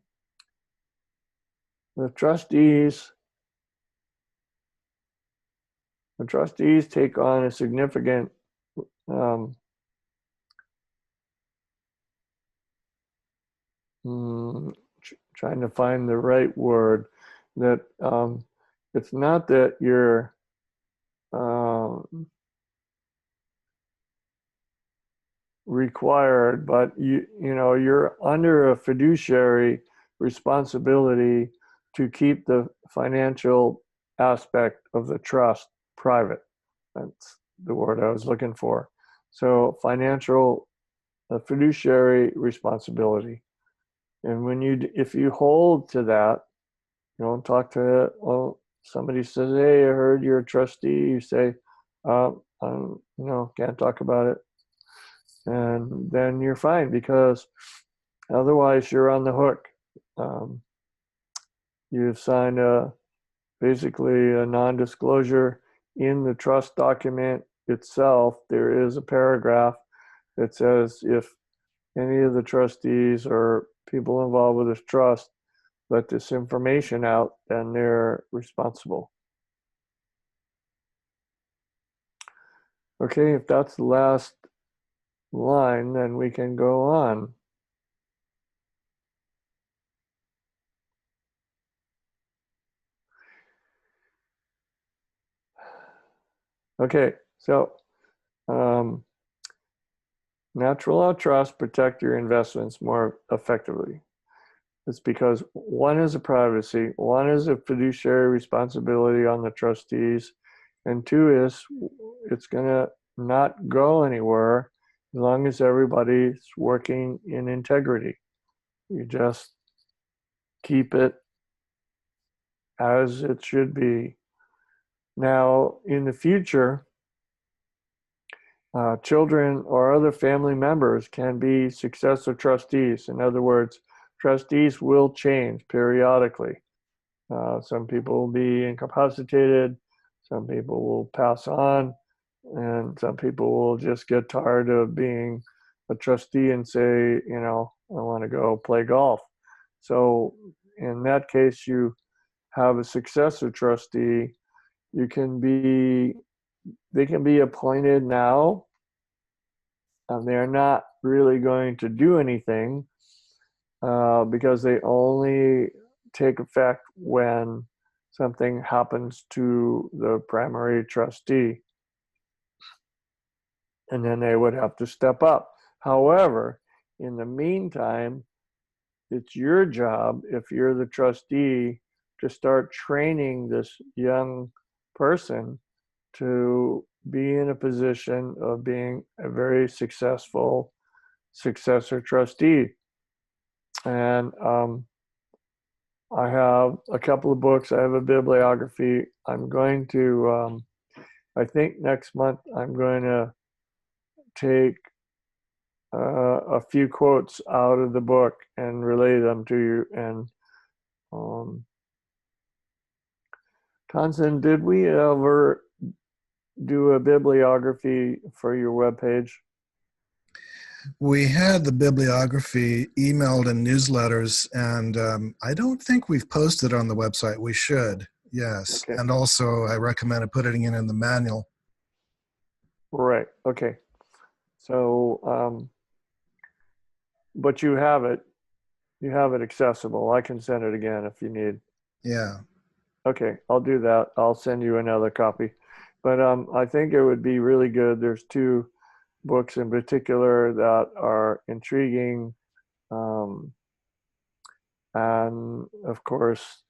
trustees take on a significant trying to find the right word, that it's not that you're required, but you're under a fiduciary responsibility to keep the financial aspect of the trust private. That's the word I was looking for. So financial fiduciary responsibility. And if you hold to that, you don't talk to it. Well, somebody says, "Hey, I heard you're a trustee." You say, can't talk about it. And then you're fine, because otherwise you're on the hook. You've signed basically a non-disclosure. In the trust document itself, there is a paragraph that says if any of the trustees or people involved with this trust let this information out, then they're responsible. Okay, if that's the last line, then we can go on. Okay, so natural law trusts protect your investments more effectively. It's because one is a privacy, one is a fiduciary responsibility on the trustees, and two is it's going to not go anywhere as long as everybody's working in integrity. You just keep it as it should be. Now, in the future, children or other family members can be successor trustees. In other words, trustees will change periodically. Some people will be incapacitated, some people will pass on, and some people will just get tired of being a trustee and say, I want to go play golf. So in that case, you have a successor trustee. They can be appointed now. They're not really going to do anything because they only take effect when something happens to the primary trustee. And then they would have to step up. However, in the meantime, it's your job, if you're the trustee, to start training this young person to be in a position of being a very successful successor trustee. And I have a couple of books. I have a bibliography. I'm going to, I think next month, I'm going to take a few quotes out of the book and relay them to you. And Tonson, did we ever do a bibliography for your webpage? We had the bibliography emailed in newsletters, and I don't think we've posted on the website. We should, yes. Okay. And also, I recommended putting it in the manual. Right. Okay. So, but you have it. You have it accessible. I can send it again if you need. Yeah. Okay, I'll do that. I'll send you another copy. But I think it would be really good. There's two books in particular that are intriguing. And of course,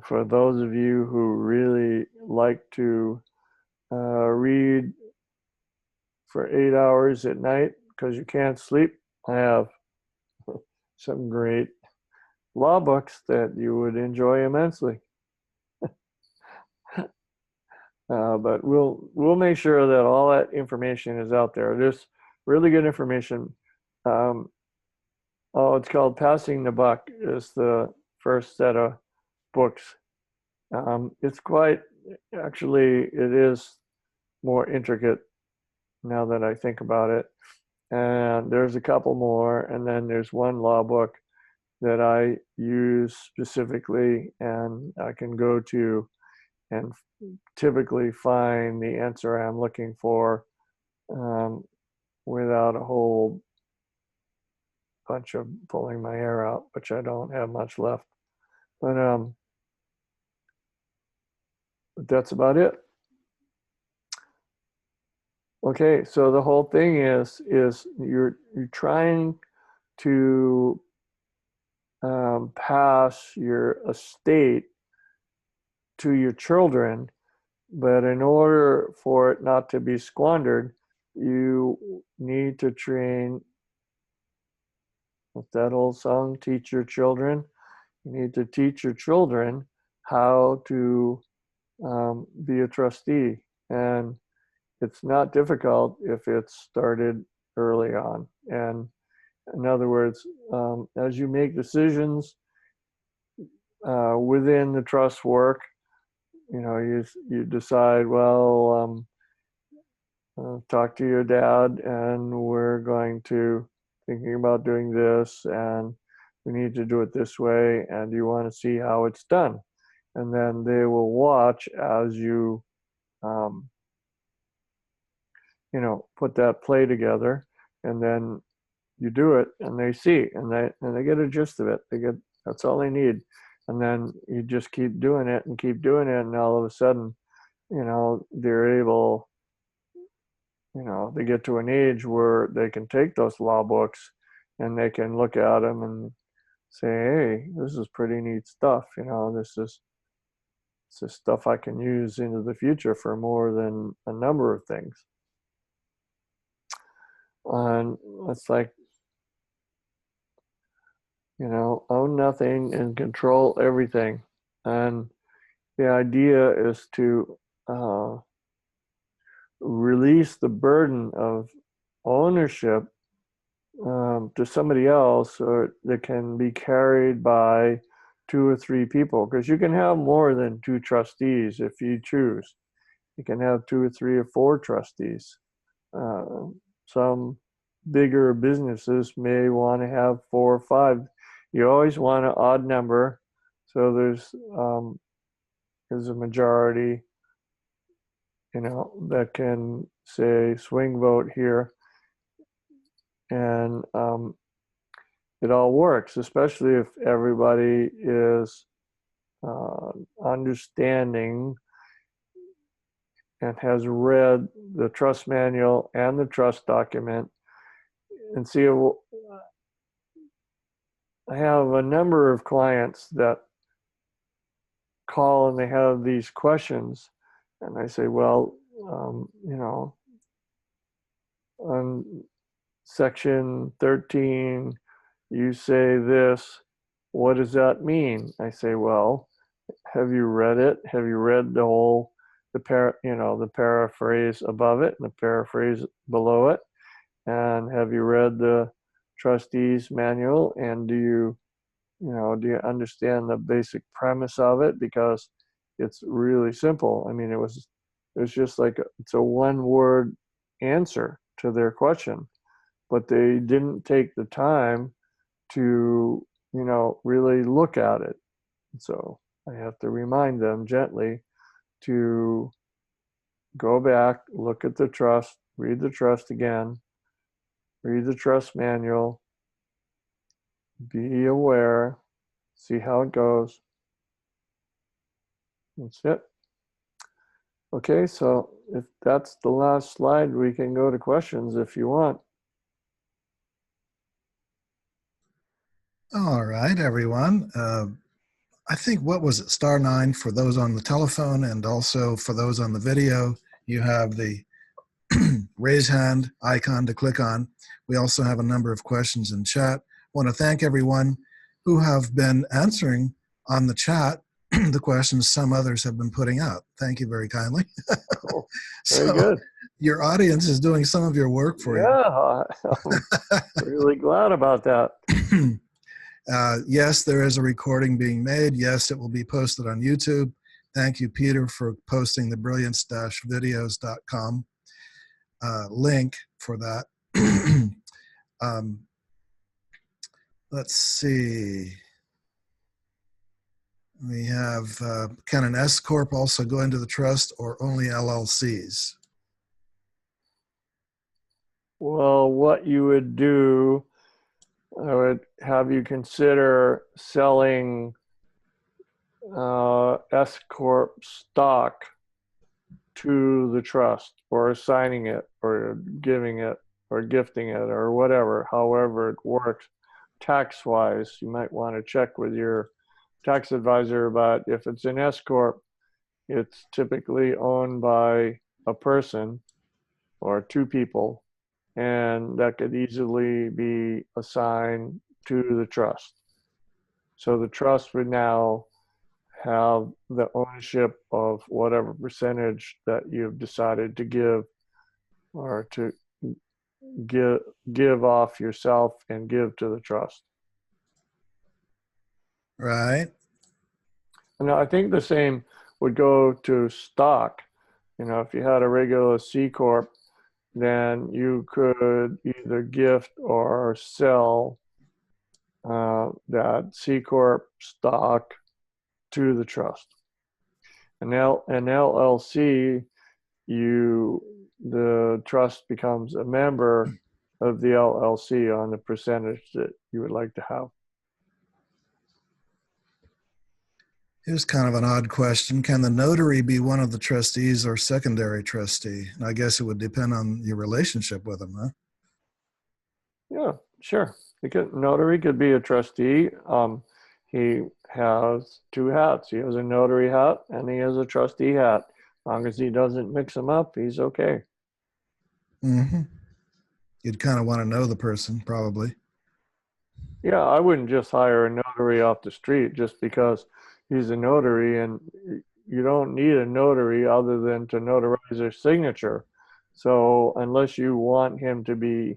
for those of you who really like to read for 8 hours at night, because you can't sleep, I have some great law books that you would enjoy immensely. But we'll make sure that all that information is out there. There's really good information. It's called Passing the Buck is the first set of books. It's quite, actually, it is more intricate now that I think about it. And there's a couple more, and then there's one law book that I use specifically, and I can go to and typically find the answer I'm looking for without a whole bunch of pulling my hair out, which I don't have much left. But that's about it. Okay, so the whole thing is you're trying to pass your estate to your children, but in order for it not to be squandered, you need to train, with that old song, teach your children. You need to teach your children how to be a trustee. And it's not difficult if it's started early on. And in other words, as you make decisions within the trust work, you decide, well, talk to your dad, and we're going to thinking about doing this, and we need to do it this way, and you want to see how it's done. And then they will watch as you, put that play together, and then you do it, and they see, and they get a gist of it. That's all they need. And then you just keep doing it and keep doing it, and all of a sudden, they're able, they get to an age where they can take those law books and they can look at them and say, hey, this is pretty neat stuff. This is stuff I can use into the future for more than a number of things. And it's like, own nothing and control everything. And the idea is to release the burden of ownership to somebody else, or that can be carried by 2 or 3 people, because you can have more than 2 trustees if you choose. You can have 2 or 3 or 4 trustees. Some bigger businesses may want to have 4 or 5. You always want an odd number, so there's a majority, that can say swing vote here, and it all works, especially if everybody is understanding and has read the trust manual and the trust document. And see, I have a number of clients that call and they have these questions, and I say, well, on section 13, you say this, what does that mean? I say, well, have you read it? Have you read the paraphrase above it and the paraphrase below it? And have you read the trustees manual? And do you understand the basic premise of it? Because it's really simple. I mean, it's just like it's a one-word answer to their question, but they didn't take the time to, really look at it. So I have to remind them gently to go back, look at the trust, read the trust again, read the trust manual, be aware, see how it goes. That's it. Okay, so if that's the last slide, we can go to questions if you want. All right, everyone. I think, what was it, *9 for those on the telephone, and also for those on the video, you have the raise hand icon to click on. We also have a number of questions in chat. I want to thank everyone who have been answering on the chat the questions some others have been putting out. Thank you very kindly. Cool. Very So good. your audience is doing some of your work for Yeah, I'm really glad about that. you. Yes, there is a recording being made. Yes, it will be posted on YouTube. Thank you, Peter, for posting the brilliance-videos.com link for that. Let's see. We have, can an S Corp also go into the trust or only LLCs? Well, what you would do, I would have you consider selling S Corp stock to the trust, or assigning it, or giving it, or gifting it, or whatever, however it works tax wise. You might want to check with your tax advisor about if it's an S Corp, it's typically owned by a person or two people, and that could easily be assigned to the trust. So the trust would now have the ownership of whatever percentage that you've decided to give, or to give off yourself and give to the trust. Right. And I think the same would go to stock. You know, if you had a regular C Corp, then you could either gift or sell that C Corp stock to the trust. An LLC, the trust becomes a member of the LLC on the percentage that you would like to have. Here's kind of an odd question. Can the notary be one of the trustees or secondary trustee? I guess it would depend on your relationship with them, huh? Yeah, sure. Notary could be a trustee. He has two hats. He has a notary hat and he has a trustee hat. As long as he doesn't mix them up, he's okay. Mm-hmm. You'd kind of want to know the person, probably. Yeah, I wouldn't just hire a notary off the street just because he's a notary, and you don't need a notary other than to notarize their signature. So unless you want him to be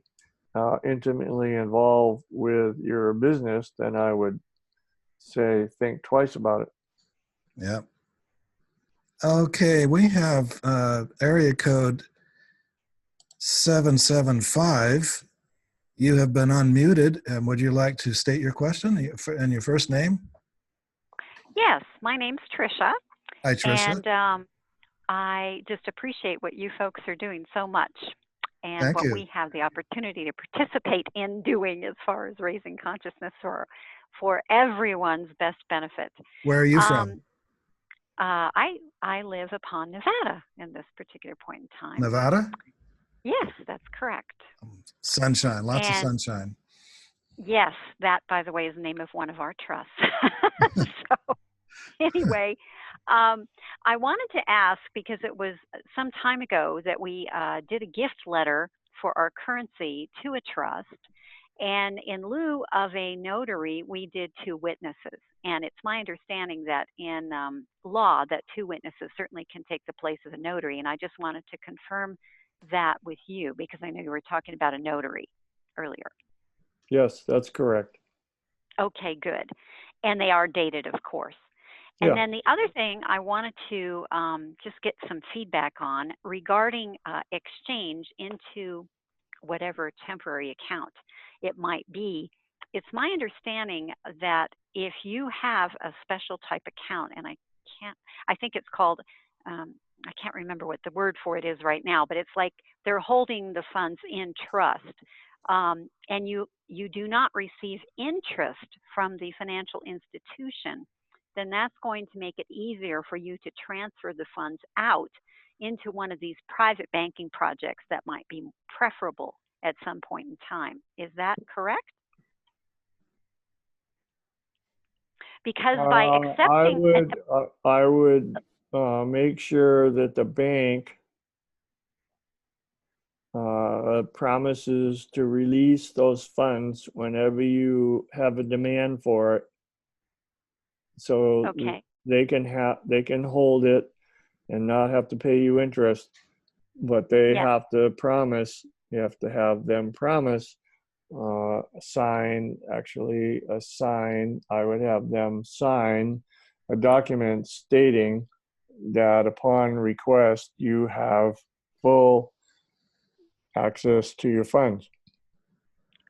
intimately involved with your business, then I would say think twice about it. Yeah. Okay, we have area code 775. You have been unmuted, and would you like to state your question and your first name? Yes, my name's Tricia. Hi, Tricia. And I just appreciate what you folks are doing so much, and Thank what you. we have the opportunity to participate in doing as far as raising consciousness for everyone's best benefit. Where are you from? I live upon Nevada in this particular point in time. Nevada? Yes, that's correct. Sunshine, lots of And sunshine. yes, that, by the way, is the name of one of our trusts. So anyway, I wanted to ask, because it was some time ago that we did a gift letter for our currency to a trust. And in lieu of a notary, we did two witnesses. And it's my understanding that in law that two witnesses certainly can take the place of a notary. And I just wanted to confirm that with you, because I know you were talking about a notary earlier. Yes, that's correct. Okay, good. And they are dated, of course. And Yeah. then the other thing I wanted to just get some feedback on regarding exchange into whatever temporary account it might be. It's my understanding that if you have a special type account, and I think it's called, I can't remember what the word for it is right now, but it's like they're holding the funds in trust. And you do not receive interest from the financial institution, then that's going to make it easier for you to transfer the funds out into one of these private banking projects that might be preferable at some point in time. Is that correct? Because by accepting I would make sure that the bank promises to release those funds whenever you have a demand for it. So Okay. they can hold it and not have to pay you interest, but they Yes. have to promise. You have to have them promise, sign. Actually, a sign. I would have them sign a document stating that upon request you have full access to your funds.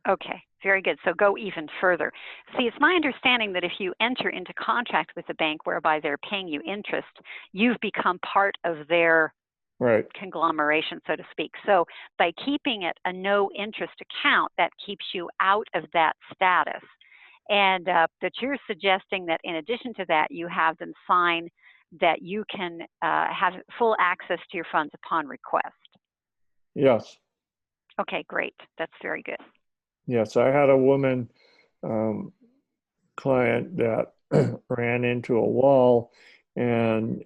Okay, very good. So go even further. See, it's my understanding that if you enter into contract with the bank whereby they're paying you interest, you've become part of their Right. conglomeration, so to speak. So by keeping it a no interest account, that keeps you out of that status. And that you're suggesting that in addition to that, you have them sign that you can have full access to your funds upon request. Yes. Okay, great. That's very good. Yes. I had a woman client that ran into a wall, and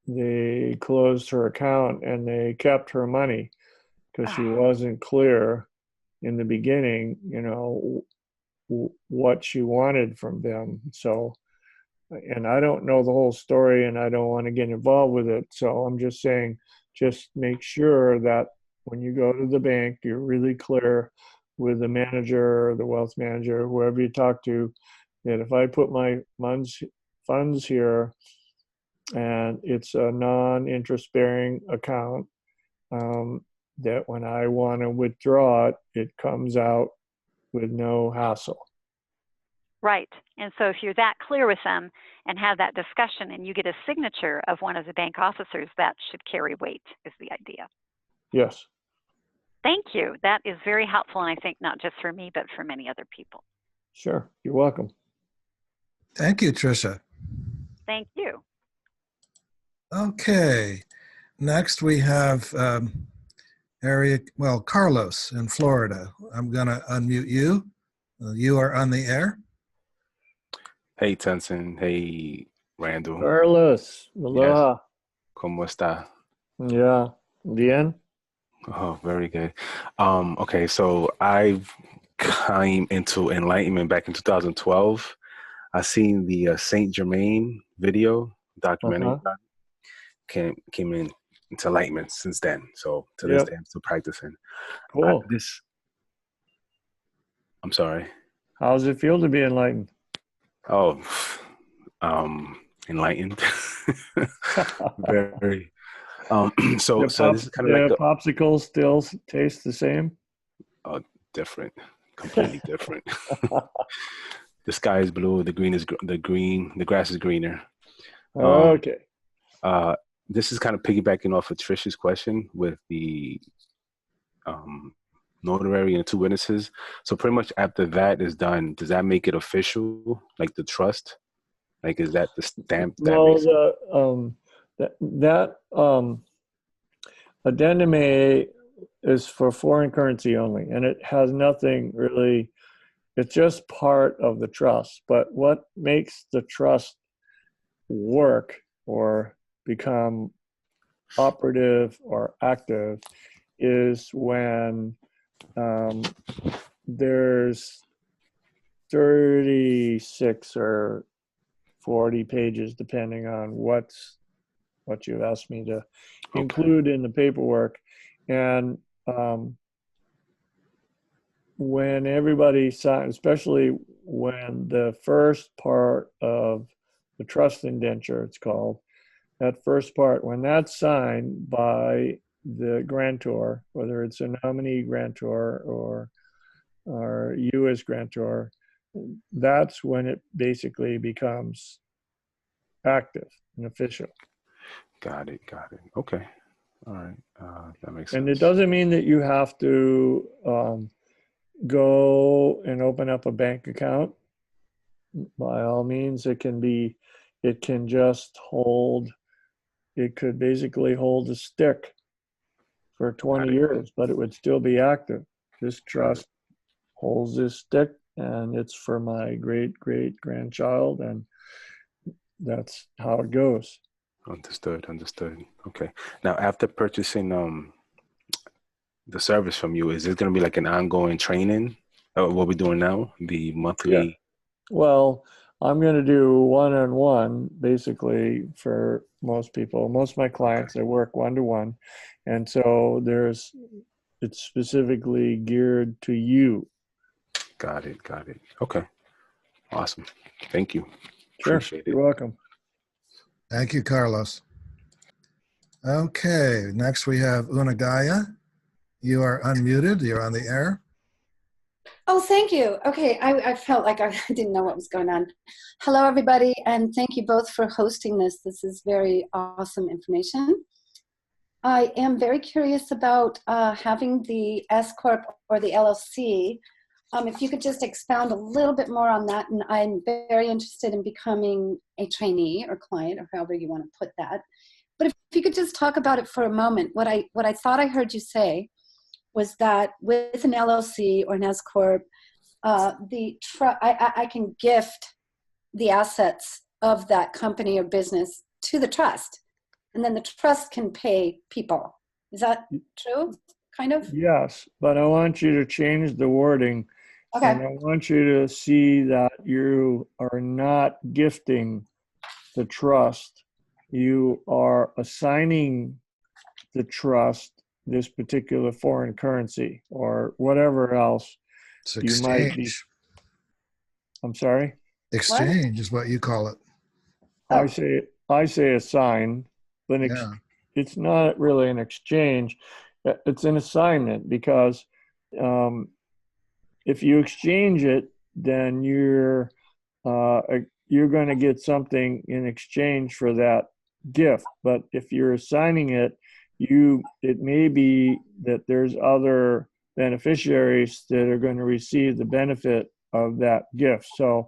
they closed her account and they kept her money because she wasn't clear in the beginning, what she wanted from them. So, and I don't know the whole story and I don't want to get involved with it. So I'm just saying, just make sure that when you go to the bank, you're really clear with the manager or the wealth manager, whoever you talk to, that if I put my funds here and it's a non-interest bearing account, that when I want to withdraw it, it comes out with no hassle. Right. And so if you're that clear with them and have that discussion and you get a signature of one of the bank officers, that should carry weight, is the idea. Yes. Thank you. That is very helpful, and I think not just for me, but for many other people. Sure. You're welcome. Thank you, Tricia. Thank you. Okay. Next, we have Carlos in Florida. I'm going to unmute you. You are on the air. Hey, Tenson. Hey, Randall. Carlos, aloha. Yes. ¿Cómo está? Yeah. Bien? Oh, very good. Okay, so I came into enlightenment back in 2012. I seen the Saint Germain video documentary. Came into enlightenment since then. So to this day, I'm still practicing. Cool. I'm sorry. How does it feel to be enlightened? Oh, enlightened. Very. So this is kind of like the popsicles still taste the same? Oh, different, completely different. The sky is blue. The grass is greener. Okay. This is kind of piggybacking off of Trish's question with the notary and the two witnesses. So pretty much after that is done, does that make it official? Like the trust? Like, is that the stamp that makes Addendum A is for foreign currency only, and it has nothing really. It's just part of the trust. But what makes the trust work or become operative or active is when there's 36 or 40 pages, depending on what you've asked me to include in the paperwork. And when everybody signs, especially when the first part of the trust indenture, it's called, that first part, when that's signed by the grantor, whether it's a nominee grantor or you as grantor, that's when it basically becomes active and official. Got it. Okay. All right. That makes sense. And it doesn't mean that you have to go and open up a bank account. By all means, it can just hold, it could basically hold a stick for 20 years, but it would still be active. This trust holds this stick, and it's for my great-great-grandchild, and that's how it goes. Understood. Okay. Now, after purchasing the service from you, is it going to be like an ongoing training? What we're doing now, the monthly? Well, I'm going to do one-on-one basically for most people. Most of my clients, I work one-to-one. And so it's specifically geared to you. Got it. Okay. Awesome. Thank you. Sure. Appreciate it. You're welcome. Thank you, Carlos. Okay, next we have Unagaya. You are unmuted. You're on the air. Oh, thank you. Okay, I felt like I didn't know what was going on. Hello, everybody, and thank you both for hosting this. This is very awesome information. I am very curious about having the S Corp or the LLC. If you could just expound a little bit more on that, and I'm very interested in becoming a trainee or client, or however you want to put that. But if you could just talk about it for a moment, what I thought I heard you say was that with an LLC or an S Corp, I can gift the assets of that company or business to the trust, and then the trust can pay people. Is that true? Kind of? Yes, but I want you to change the wording. Okay. And I want you to see that you are not gifting the trust. You are assigning the trust this particular foreign currency or whatever else It's you might be. exchange. I'm sorry? Exchange is what you call it. I say assign, but Yeah. it's not really an exchange. It's an assignment because if you exchange it, then you're going to get something in exchange for that gift. But if you're assigning it, it may be that there's other beneficiaries that are going to receive the benefit of that gift. So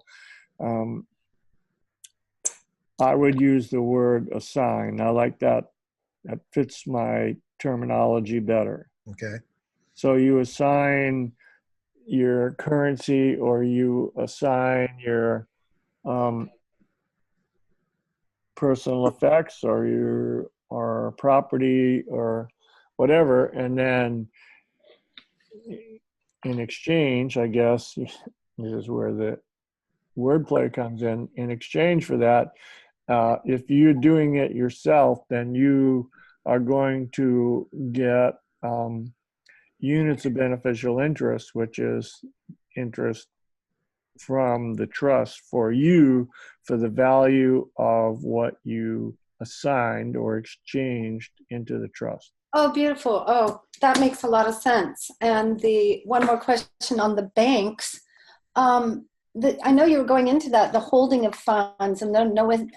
I would use the word assign. I like that. That fits my terminology better. Okay. So you assign your currency, or you assign your personal effects, or or property, or whatever, and then in exchange, I guess, this is where the wordplay comes in. In exchange for that, if you're doing it yourself, then you are going to get units of beneficial interest, which is interest from the trust for you for the value of what you assigned or exchanged into the trust. Oh, beautiful. Oh, that makes a lot of sense. And the one more question on the banks. I know you were going into that, the holding of funds and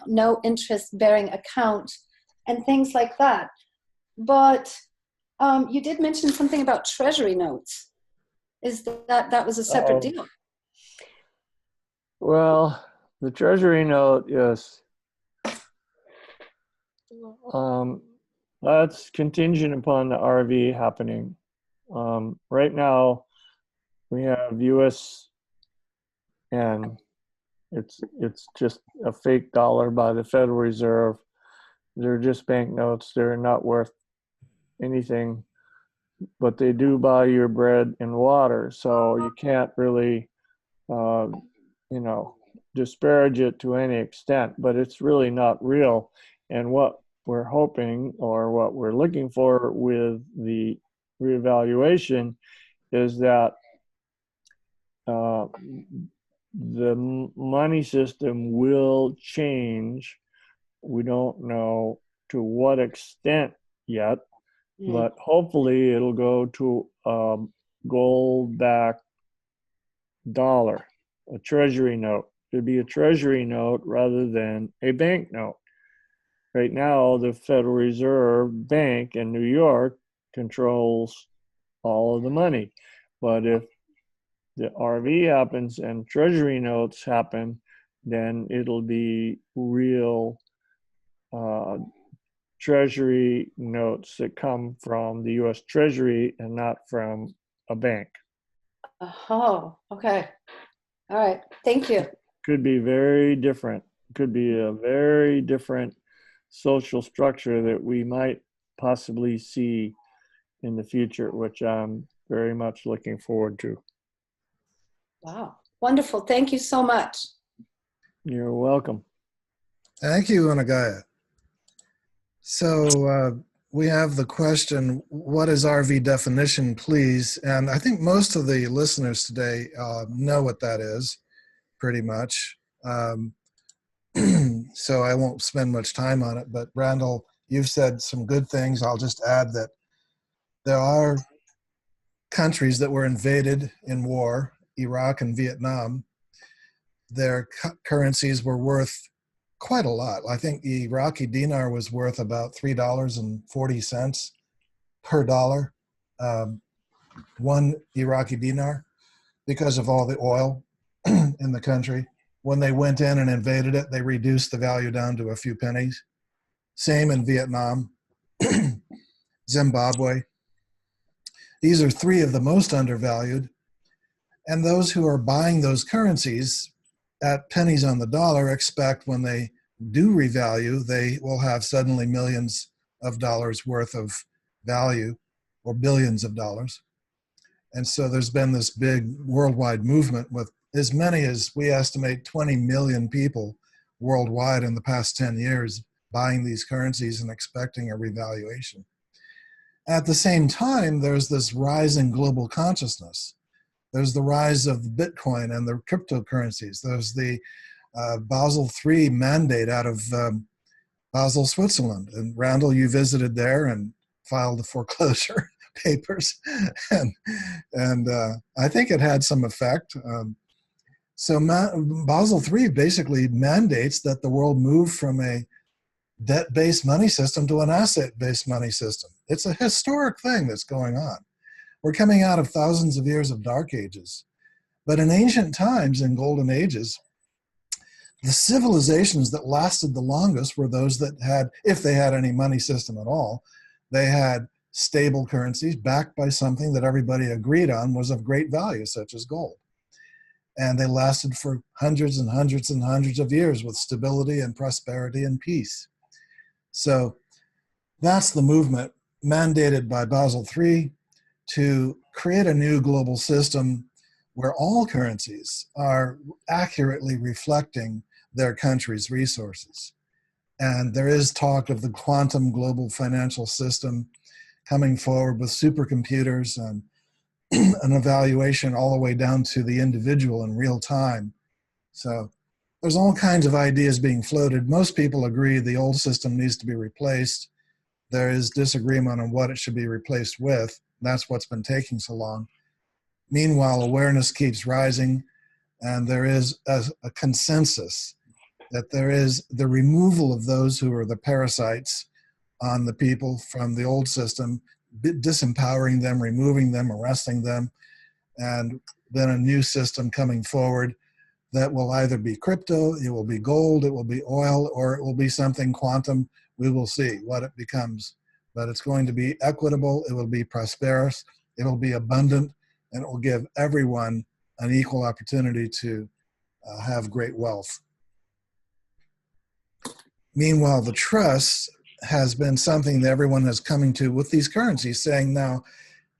no interest-bearing account and things like that. But you did mention something about treasury notes. Is that was a separate deal? Well, the treasury note, yes. That's contingent upon the RV happening. Right now, we have US, and it's just a fake dollar by the Federal Reserve. They're just banknotes. They're not worth anything, but they do buy your bread and water. So you can't really, disparage it to any extent, but it's really not real. And what we're hoping, or what we're looking for with the reevaluation, is that the money system will change. We don't know to what extent yet, but hopefully it'll go to a gold-backed dollar, a treasury note. It'd be a treasury note rather than a bank note. Right now, the Federal Reserve Bank in New York controls all of the money. But if the RV happens and treasury notes happen, then it'll be real treasury notes that come from the US Treasury and not from a bank. Oh, okay. All right. Thank you. Could be very different. Could be a very different social structure that we might possibly see in the future, which I'm very much looking forward to. Wow. Wonderful. Thank you so much. You're welcome. Thank you, Anagaya. So we have the question, what is RV definition, please? And I think most of the listeners today know what that is, pretty much. So I won't spend much time on it, but Randall, you've said some good things. I'll just add that there are countries that were invaded in war, Iraq and Vietnam. Their currencies were worth quite a lot. I think the Iraqi dinar was worth about $3.40 per dollar, one Iraqi dinar, because of all the oil in the country. When they went in and invaded it, they reduced the value down to a few pennies. Same in Vietnam, Zimbabwe. These are three of the most undervalued. And those who are buying those currencies at pennies on the dollar expect when they do revalue, they will have suddenly millions of dollars worth of value, or billions of dollars. And so there's been this big worldwide movement with as many as we estimate 20 million people worldwide in the past 10 years buying these currencies and expecting a revaluation. At the same time, there's this rise in global consciousness. There's the rise of Bitcoin and the cryptocurrencies. There's the Basel III mandate out of Basel, Switzerland. And Randall, you visited there and filed the foreclosure papers. and I think it had some effect. So Basel III basically mandates that the world move from a debt-based money system to an asset-based money system. It's a historic thing that's going on. We're coming out of thousands of years of dark ages. But in ancient times, in golden ages, the civilizations that lasted the longest were those that had, if they had any money system at all, they had stable currencies backed by something that everybody agreed on was of great value, such as gold. And they lasted for hundreds and hundreds and hundreds of years with stability and prosperity and peace. So that's the movement mandated by Basel III to create a new global system where all currencies are accurately reflecting their country's resources. And there is talk of the quantum global financial system coming forward with supercomputers and an evaluation all the way down to the individual in real time. So there's all kinds of ideas being floated. Most people agree the old system needs to be replaced. There is disagreement on what it should be replaced with. That's what's been taking so long. Meanwhile, awareness keeps rising, and there is a consensus that there is the removal of those who are the parasites on the people from the old system, disempowering them, removing them, arresting them, and then a new system coming forward that will either be crypto, it will be gold, it will be oil, or it will be something quantum. We will see what it becomes. But it's going to be equitable, it will be prosperous, it will be abundant, and it will give everyone an equal opportunity to have great wealth. Meanwhile, the trust has been something that everyone is coming to with these currencies, saying now,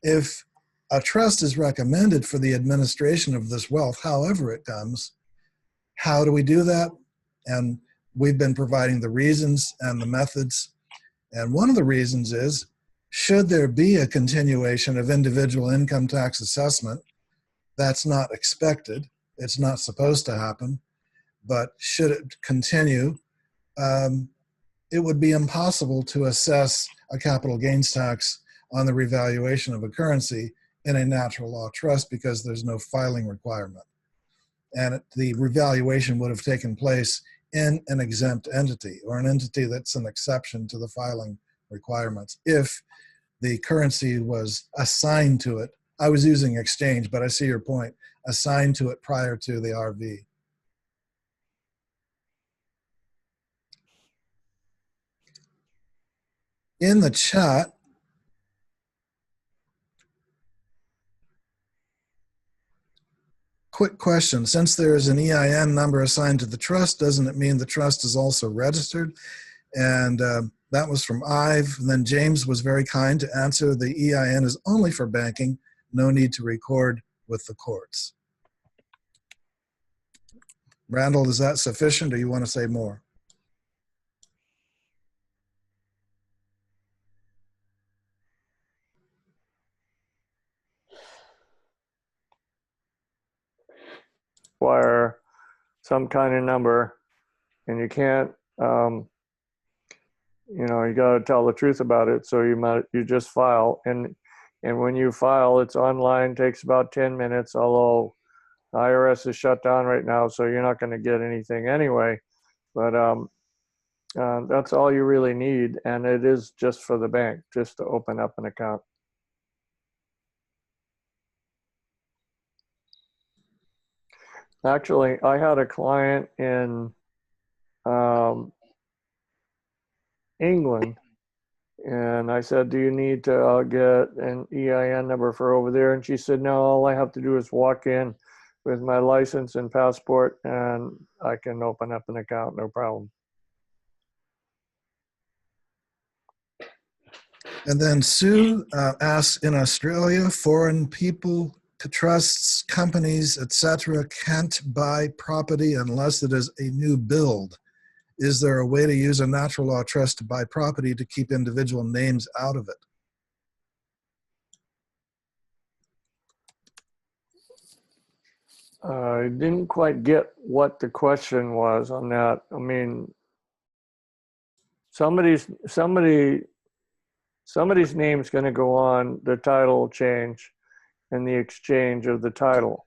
if a trust is recommended for the administration of this wealth, however it comes, how do we do that? And we've been providing the reasons and the methods. And one of the reasons is, should there be a continuation of individual income tax assessment, that's not expected. It's not supposed to happen. But should it continue, it would be impossible to assess a capital gains tax on the revaluation of a currency in a natural law trust because there's no filing requirement. And the revaluation would have taken place in an exempt entity or an entity that's an exception to the filing requirements if the currency was assigned to it. I was using exchange, but I see your point, assigned to it prior to the RV. In the chat, quick question. Since there is an EIN number assigned to the trust, doesn't it mean the trust is also registered? And That was from Ive. And then James was very kind to answer, the EIN is only for banking, no need to record with the courts. Randall, is that sufficient, or you want to say more? Require some kind of number, and you can't, you know, you got to tell the truth about it. So you just file, and when you file, it's online, takes about 10 minutes, although the IRS is shut down right now, so you're not going to get anything anyway. But that's all you really need, and it is just for the bank, just to open up an account. Actually, I had a client in England, and I said, do you need to get an EIN number for over there? And she said, no, all I have to do is walk in with my license and passport, and I can open up an account, no problem. And then Sue asks, in Australia, foreign people, trusts, companies, etc., can't buy property unless it is a new build. Is there a way to use a natural law trust to buy property to keep individual names out of it? I didn't quite get what the question was on that. I mean, somebody's name's going to go on the title change and the exchange of the title.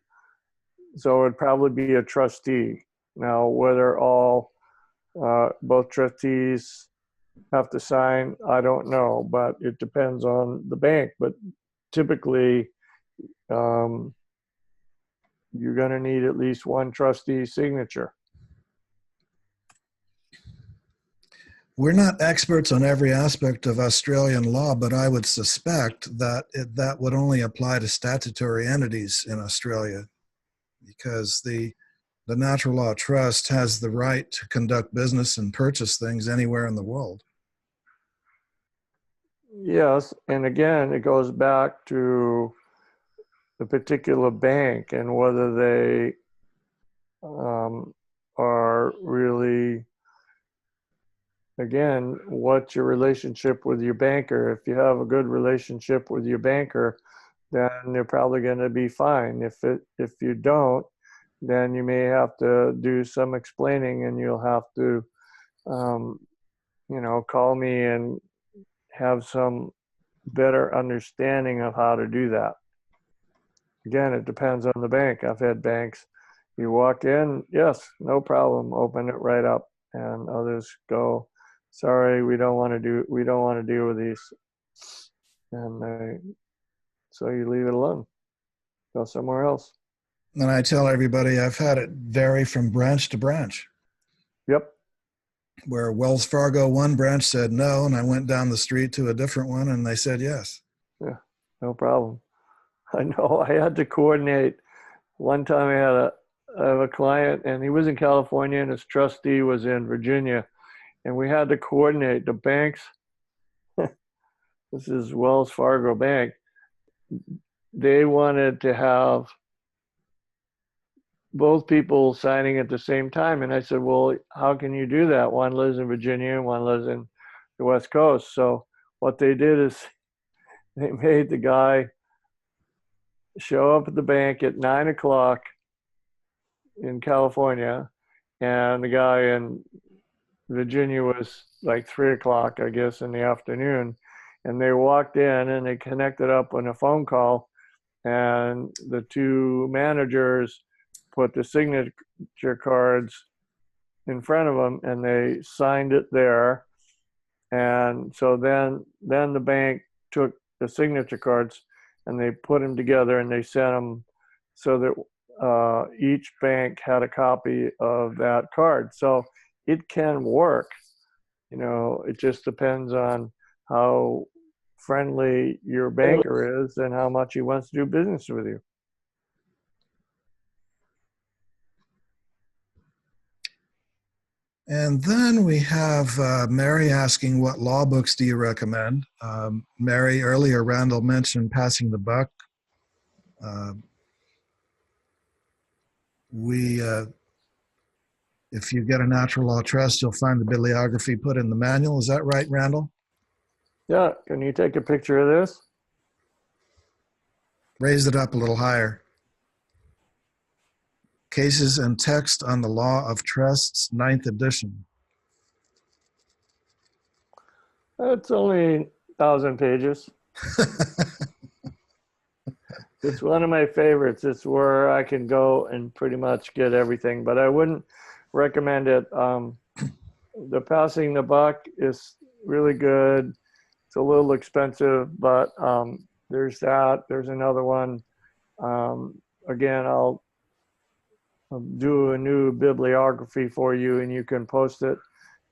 So it'd probably be a trustee. Now, whether both trustees have to sign, I don't know, but it depends on the bank. But typically, you're going to need at least one trustee's signature. We're not experts on every aspect of Australian law, but I would suspect that that would only apply to statutory entities in Australia, because the natural law trust has the right to conduct business and purchase things anywhere in the world. Yes, and again, it goes back to the particular bank and whether they are really, again, what's your relationship with your banker? If you have a good relationship with your banker, then they're probably going to be fine. If you don't, then you may have to do some explaining, and you'll have to, you know, call me and have some better understanding of how to do that. Again, it depends on the bank. I've had banks, you walk in, yes, no problem, open it right up, and others go, sorry, we don't want to deal with these, and so you leave it alone, go somewhere else. And I tell everybody I've had it vary from branch to branch. Yep. Where Wells Fargo, one branch said no, and I went down the street to a different one, and they said yes. Yeah, no problem. I know I had to coordinate. One time I have a client, and he was in California, and his trustee was in Virginia, and we had to coordinate the banks. This is Wells Fargo Bank. They wanted to have both people signing at the same time. And I said, well, how can you do that? One lives in Virginia and one lives in the West Coast. So what they did is they made the guy show up at the bank at 9 o'clock in California, and the guy in Virginia was like 3 o'clock, I guess, in the afternoon. And they walked in and they connected up on a phone call, and the two managers put the signature cards in front of them, and they signed it there. And so then the bank took the signature cards and they put them together, and they sent them so that each bank had a copy of that card. So it can work. You know, it just depends on how friendly your banker is and how much he wants to do business with you. And then we have Mary asking, what law books do you recommend? Mary, earlier Randall mentioned Passing the Buck. If you get a natural law trust, you'll find the bibliography put in the manual. Is that right, Randall? Yeah, can you take a picture of this? Raise it up a little higher. Cases and Text on the Law of Trusts, 9th edition. It's only 1,000 pages. It's one of my favorites. It's where I can go and pretty much get everything, but I wouldn't recommend it. The Passing the Buck is really good. It's a little expensive, but there's that. There's another one. Again, I'll do a new bibliography for you, and you can post it,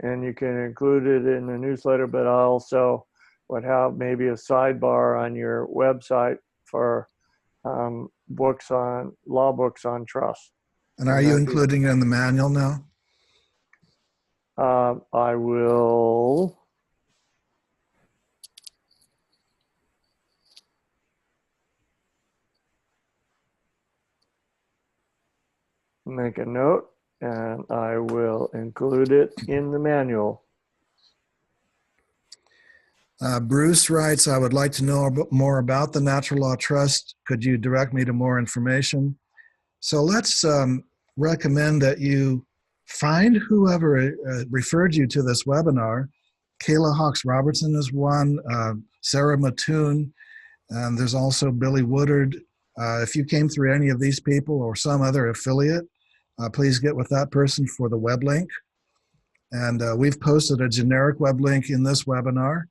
and you can include it in the newsletter, but I also would have maybe a sidebar on your website for law books on trust. And are you including it in the manual now? I will make a note, and I will include it in the manual. Bruce writes, I would like to know a bit more about the Natural Law Trust. Could you direct me to more information? So let's recommend that you find whoever referred you to this webinar. Kayla Hawks Robertson is one, Sarah Mattoon, and there's also Billy Woodard. If you came through any of these people or some other affiliate, please get with that person for the web link. And we've posted a generic web link in this webinar.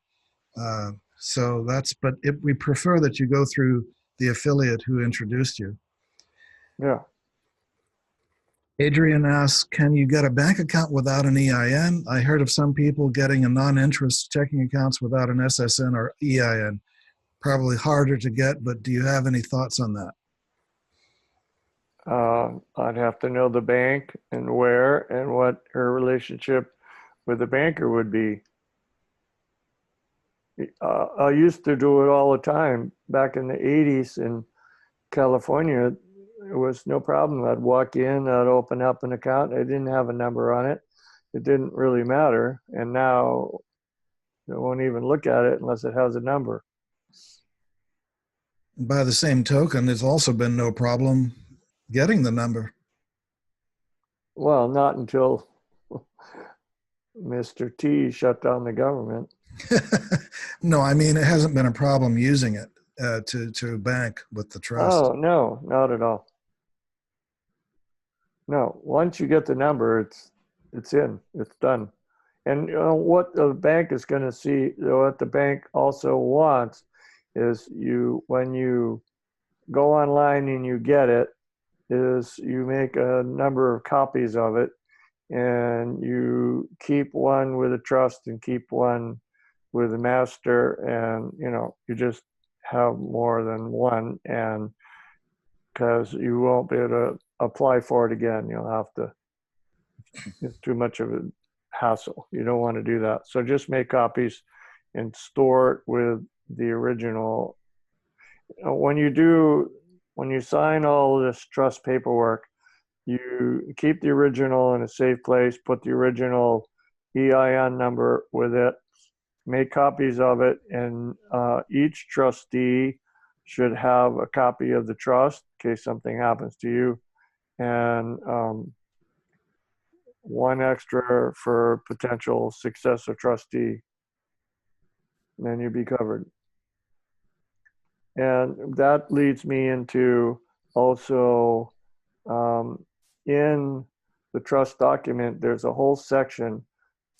We prefer that you go through the affiliate who introduced you. Yeah. Adrian asks, can you get a bank account without an EIN? I heard of some people getting a non-interest checking accounts without an SSN or EIN. Probably harder to get, but do you have any thoughts on that? I'd have to know the bank and where and what her relationship with the banker would be. I used to do it all the time back in the 80s in California. It was no problem. I'd walk in, I'd open up an account. I didn't have a number on it. It didn't really matter. And now they won't even look at it unless it has a number. By the same token, there's also been no problem getting the number. Well, not until Mr. T shut down the government. No, I mean, it hasn't been a problem using it to bank with the trust. Oh, no, not at all. No, once you get the number, it's in, it's done. And what the bank is going to see, what the bank also wants is when you go online and you get it, is you make a number of copies of it, and you keep one with a trust and keep one with a master, and you just have more than one, and because you won't be able to apply for it again. You'll have to, it's too much of a hassle. You don't want to do that. So just make copies and store it with the original. When you sign all this trust paperwork, you keep the original in a safe place, put the original EIN number with it, make copies of it, and each trustee should have a copy of the trust in case something happens to you, and one extra for potential successor trustee, and then you'd be covered. And that leads me into also in the trust document, there's a whole section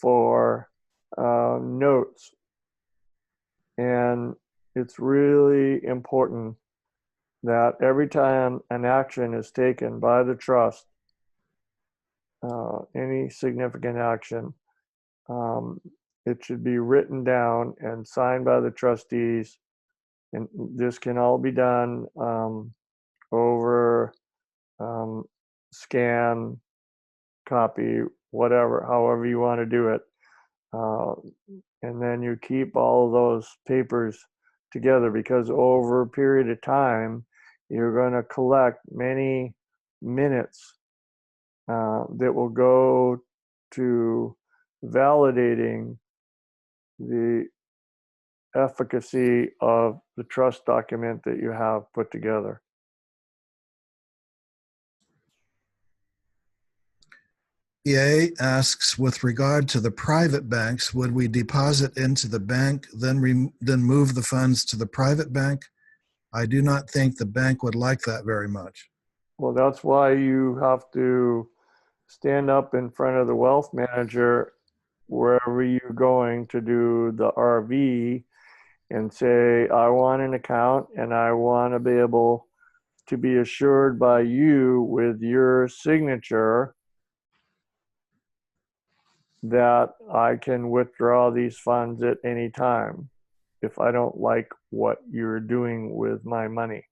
for notes. And it's really important that every time an action is taken by the trust, any significant action, it should be written down and signed by the trustees. And this can all be done over scan, copy, whatever, however you want to do it. And then you keep all of those papers together, because over a period of time, you're going to collect many minutes that will go to validating the efficacy of the trust document that you have put together. EA asks, with regard to the private banks, would we deposit into the bank, then move the funds to the private bank? I do not think the bank would like that very much. Well, that's why you have to stand up in front of the wealth manager wherever you're going to do the RV and say, I want an account and I want to be able to be assured by you with your signature that I can withdraw these funds at any time if I don't like what you're doing with my money.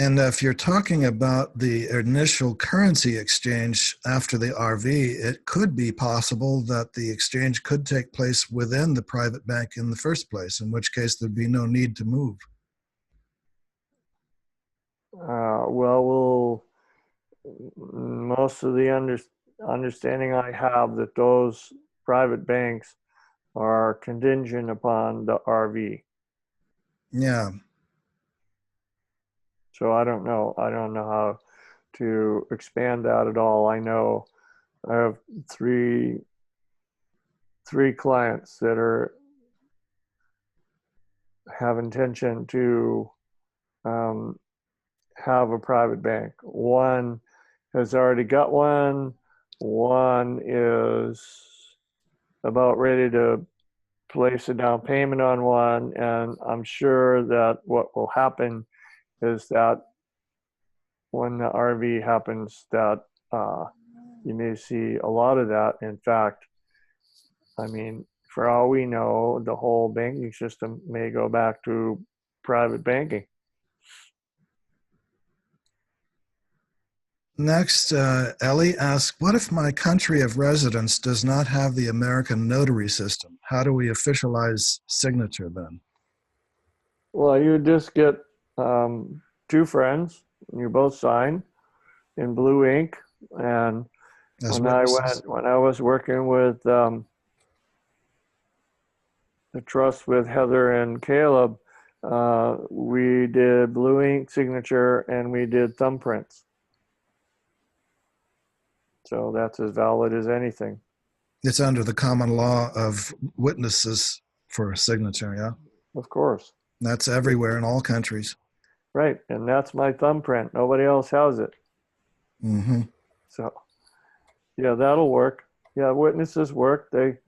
And if you're talking about the initial currency exchange after the RV, it could be possible that the exchange could take place within the private bank in the first place, in which case there'd be no need to move. Well, most of the understanding I have that those private banks are contingent upon the RV. Yeah. So I don't know. I don't know how to expand that at all. I know I have three clients that have intention to have a private bank. One has already got one. One is about ready to place a down payment on one, and I'm sure that what will happen is that when the RV happens, that you may see a lot of that. In fact, I mean, for all we know, the whole banking system may go back to private banking. Next, Ellie asks, what if my country of residence does not have the American notary system? How do we officialize signature then? Well, you just get two friends, and you both sign in blue ink. And As when witnesses? when I was working with the trust with Heather and Caleb, we did blue ink signature and we did thumbprints. So that's as valid as anything. It's under the common law of witnesses for a signature, yeah? Of course. That's everywhere in all countries. Right, and that's my thumbprint. Nobody else has it. Mm-hmm. So, yeah, that'll work. Yeah, witnesses work. They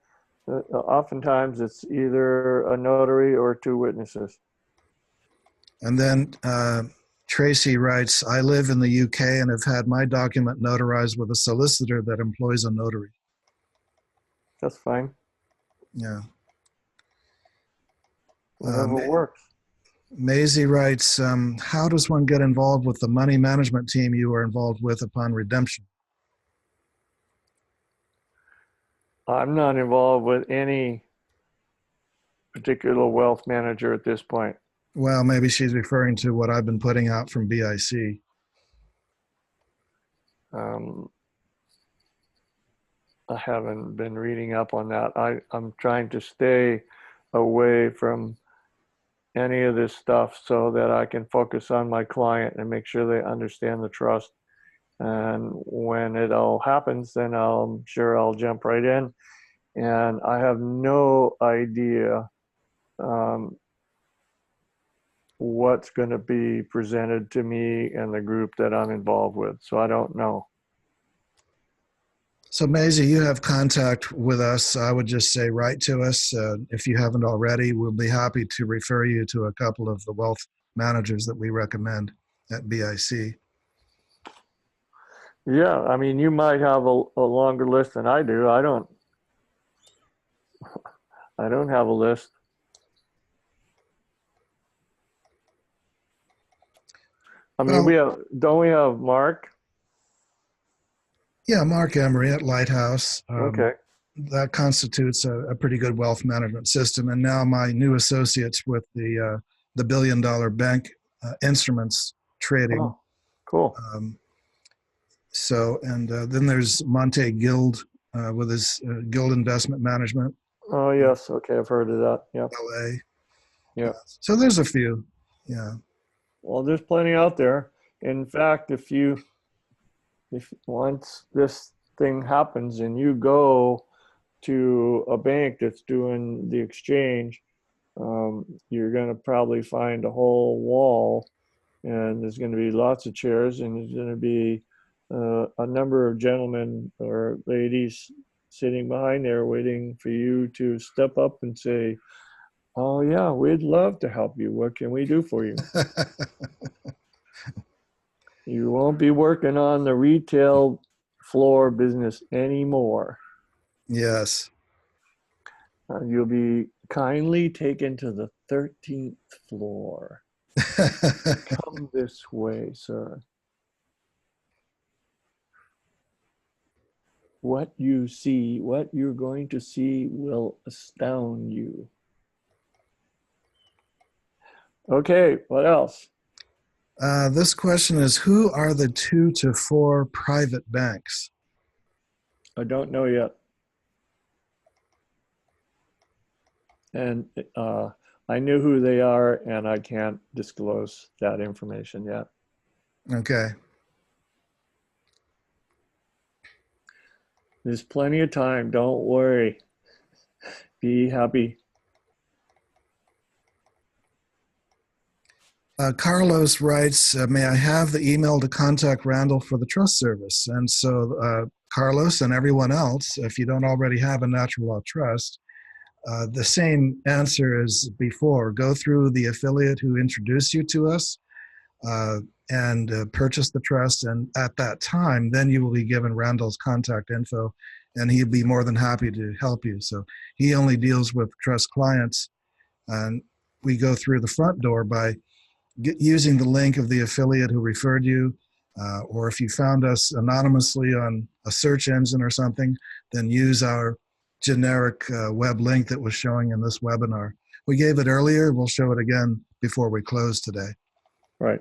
oftentimes it's either a notary or two witnesses. And then Tracy writes, I live in the UK and have had my document notarized with a solicitor that employs a notary. That's fine. Yeah. Whatever works. Maisie writes, how does one get involved with the money management team you were involved with upon redemption? I'm not involved with any particular wealth manager at this point. Well, maybe she's referring to what I've been putting out from BIC. I haven't been reading up on that. I'm trying to stay away from any of this stuff so that I can focus on my client and make sure they understand the trust. And when it all happens, then I'm sure I'll jump right in. And I have no idea what's going to be presented to me and the group that I'm involved with. So I don't know. So Maisie, you have contact with us. I would just say write to us. If you haven't already, we'll be happy to refer you to a couple of the wealth managers that we recommend at BIC. Yeah, I mean, you might have a longer list than I do. I don't have a list. I mean, Well, don't we have Mark? yeah, Mark Emery at Lighthouse. Okay. That constitutes a pretty good wealth management system. And now my new associates with the billion-dollar bank instruments trading. Oh, cool. Um, and then there's Monte Guild with his Guild Investment Management, Oh, yes. Okay. I've heard of that. Yeah. LA. Yeah. So there's a few. Yeah. Well, there's plenty out there. In fact, if once this thing happens and you go to a bank that's doing the exchange, you're going to probably find a whole wall, and there's going to be lots of chairs, and there's going to be a number of gentlemen or ladies sitting behind there waiting for you to step up and say, "Oh yeah, we'd love to help you. What can we do for you?" You won't be working on the retail floor business anymore. Yes. You'll be kindly taken to the 13th floor. Come this way, sir. What you see, what you're going to see will astound you. Okay, what else? This question is, who are the 2 to 4 private banks? I don't know yet. And I knew who they are, and I can't disclose that information yet. Okay. There's plenty of time. Don't worry. Be happy. Carlos writes, may I have the email to contact Randall for the trust service? And so Carlos and everyone else, if you don't already have a natural law trust, the same answer as before. Go through the affiliate who introduced you to us and purchase the trust. And at that time, then you will be given Randall's contact info, and he'd be more than happy to help you. So he only deals with trust clients, and we go through the front door by using the link of the affiliate who referred you, or if you found us anonymously on a search engine or something, then use our generic web link that was showing in this webinar. We gave it earlier. We'll show it again before we close today. Right.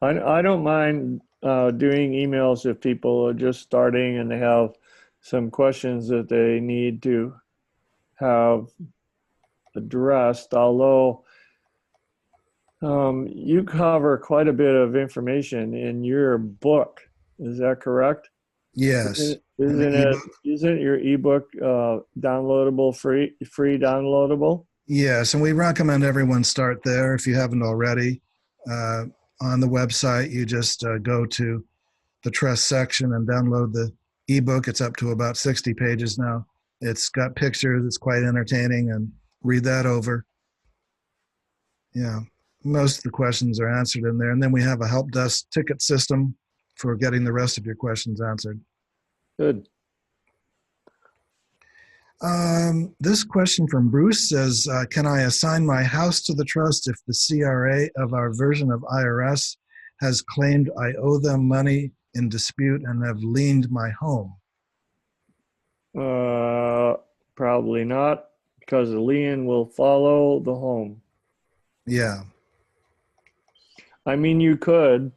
I don't mind doing emails if people are just starting and they have some questions that they need to have addressed, although you cover quite a bit of information in your book. Is that correct? Yes. Isn't your ebook downloadable, free downloadable? Yes, and we recommend everyone start there if you haven't already. On the website, you just go to the trust section and download the ebook. It's up to about 60 pages now. It's got pictures. It's quite entertaining, and read that over. Yeah, most of the questions are answered in there. And then we have a help desk ticket system for getting the rest of your questions answered. Good. This question from Bruce says, can I assign my house to the trust if the CRA of our version of IRS has claimed I owe them money in dispute and have liened my home? Probably not, because the lien will follow the home. Yeah. I mean, you could,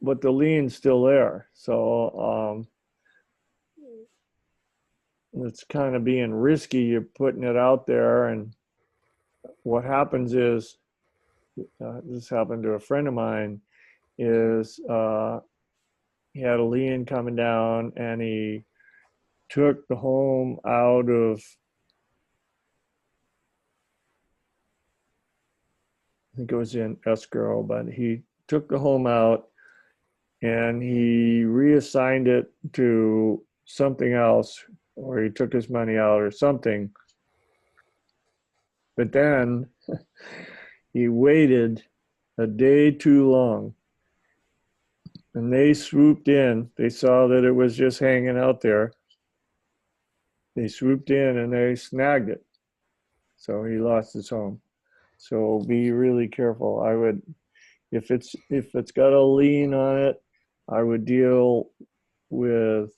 but the lien's still there. So it's kind of being risky. You're putting it out there, and what happens is, this happened to a friend of mine, is he had a lien coming down, and he took the home out of, I think it was in escrow, but he took the home out and he reassigned it to something else, or he took his money out or something. But then he waited a day too long, and they swooped in. They saw that it was just hanging out there. They swooped in and they snagged it. So he lost his home. So be really careful. I would If it's got a lien on it, I would deal with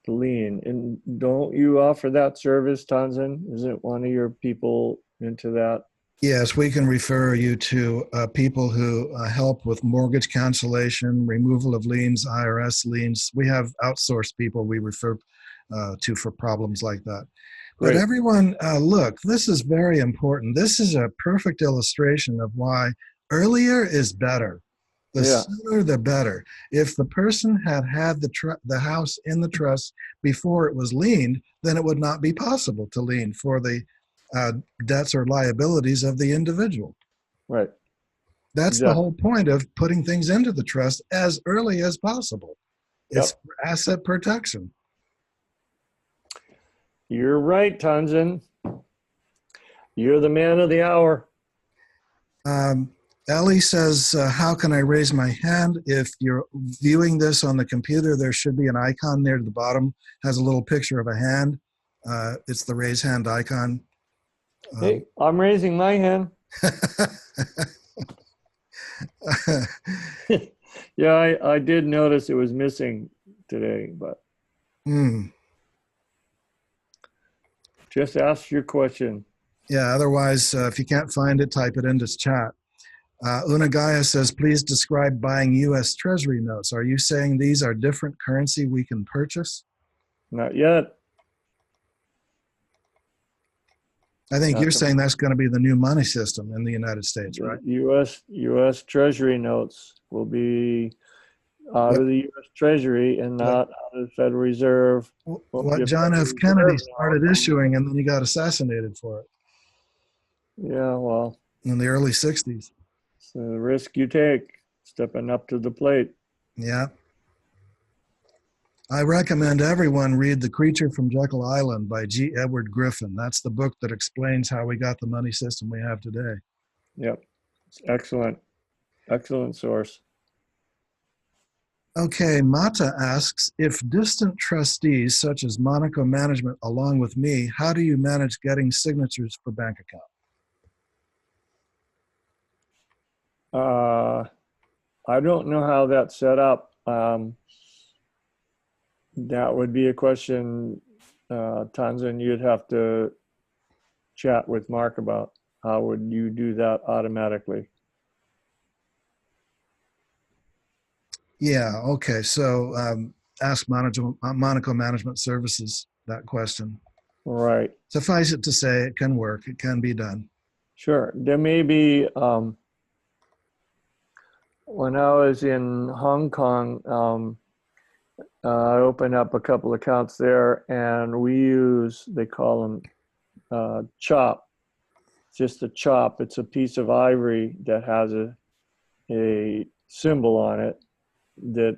the lien. And don't you offer that service, Tanzan? Isn't one of your people into that? Yes, we can refer you to people who help with mortgage cancellation, removal of liens, IRS liens. We have outsourced people we refer to for problems like that. But Great. everyone, look, this is very important. This is a perfect illustration of why earlier is better. The Yeah. sooner, the better. If the person had had the house in the trust before it was liened, then it would not be possible to lien for the debts or liabilities of the individual. Right. That's the Exactly. whole point of putting things into the trust as early as possible. It's Yep. asset protection. You're right, Tanzan. You're the man of the hour. Ellie says, how can I raise my hand? If you're viewing this on the computer, there should be an icon near the bottom, has a little picture of a hand. It's the raise hand icon. Hey, I'm raising my hand. Yeah, I did notice it was missing today, but just ask your question. Yeah, otherwise, if you can't find it, type it into chat. Unagaya says, please describe buying U.S. Treasury notes. Are you saying these are different currency we can purchase? Not yet. I think Not you're the- saying that's going to be the new money system in the United States, right? U.S. Treasury notes will be out of the U.S. Treasury and not out of the Federal Reserve. What John F. Kennedy started issuing, and then he got assassinated for it Yeah, well, in the early 60s. it's the risk you take, stepping up to the plate. Yeah. I recommend everyone read The Creature from Jekyll Island by G. Edward Griffin. That's the book that explains how we got the money system we have today. Yep. It's excellent. Excellent source. Okay, Mata asks, if distant trustees such as Monaco Management along with me, how do you manage getting signatures for bank account? I don't know how that's set up. That would be a question, Tanzan, you'd have to chat with Mark about. How would you do that automatically? Yeah, okay. So ask Monaco Management Services that question. Right. Suffice it to say, it can work. It can be done. Sure. There may be, when I was in Hong Kong, I opened up a couple accounts there, and we use, they call them chop. Just a chop. It's a piece of ivory that has a symbol on it that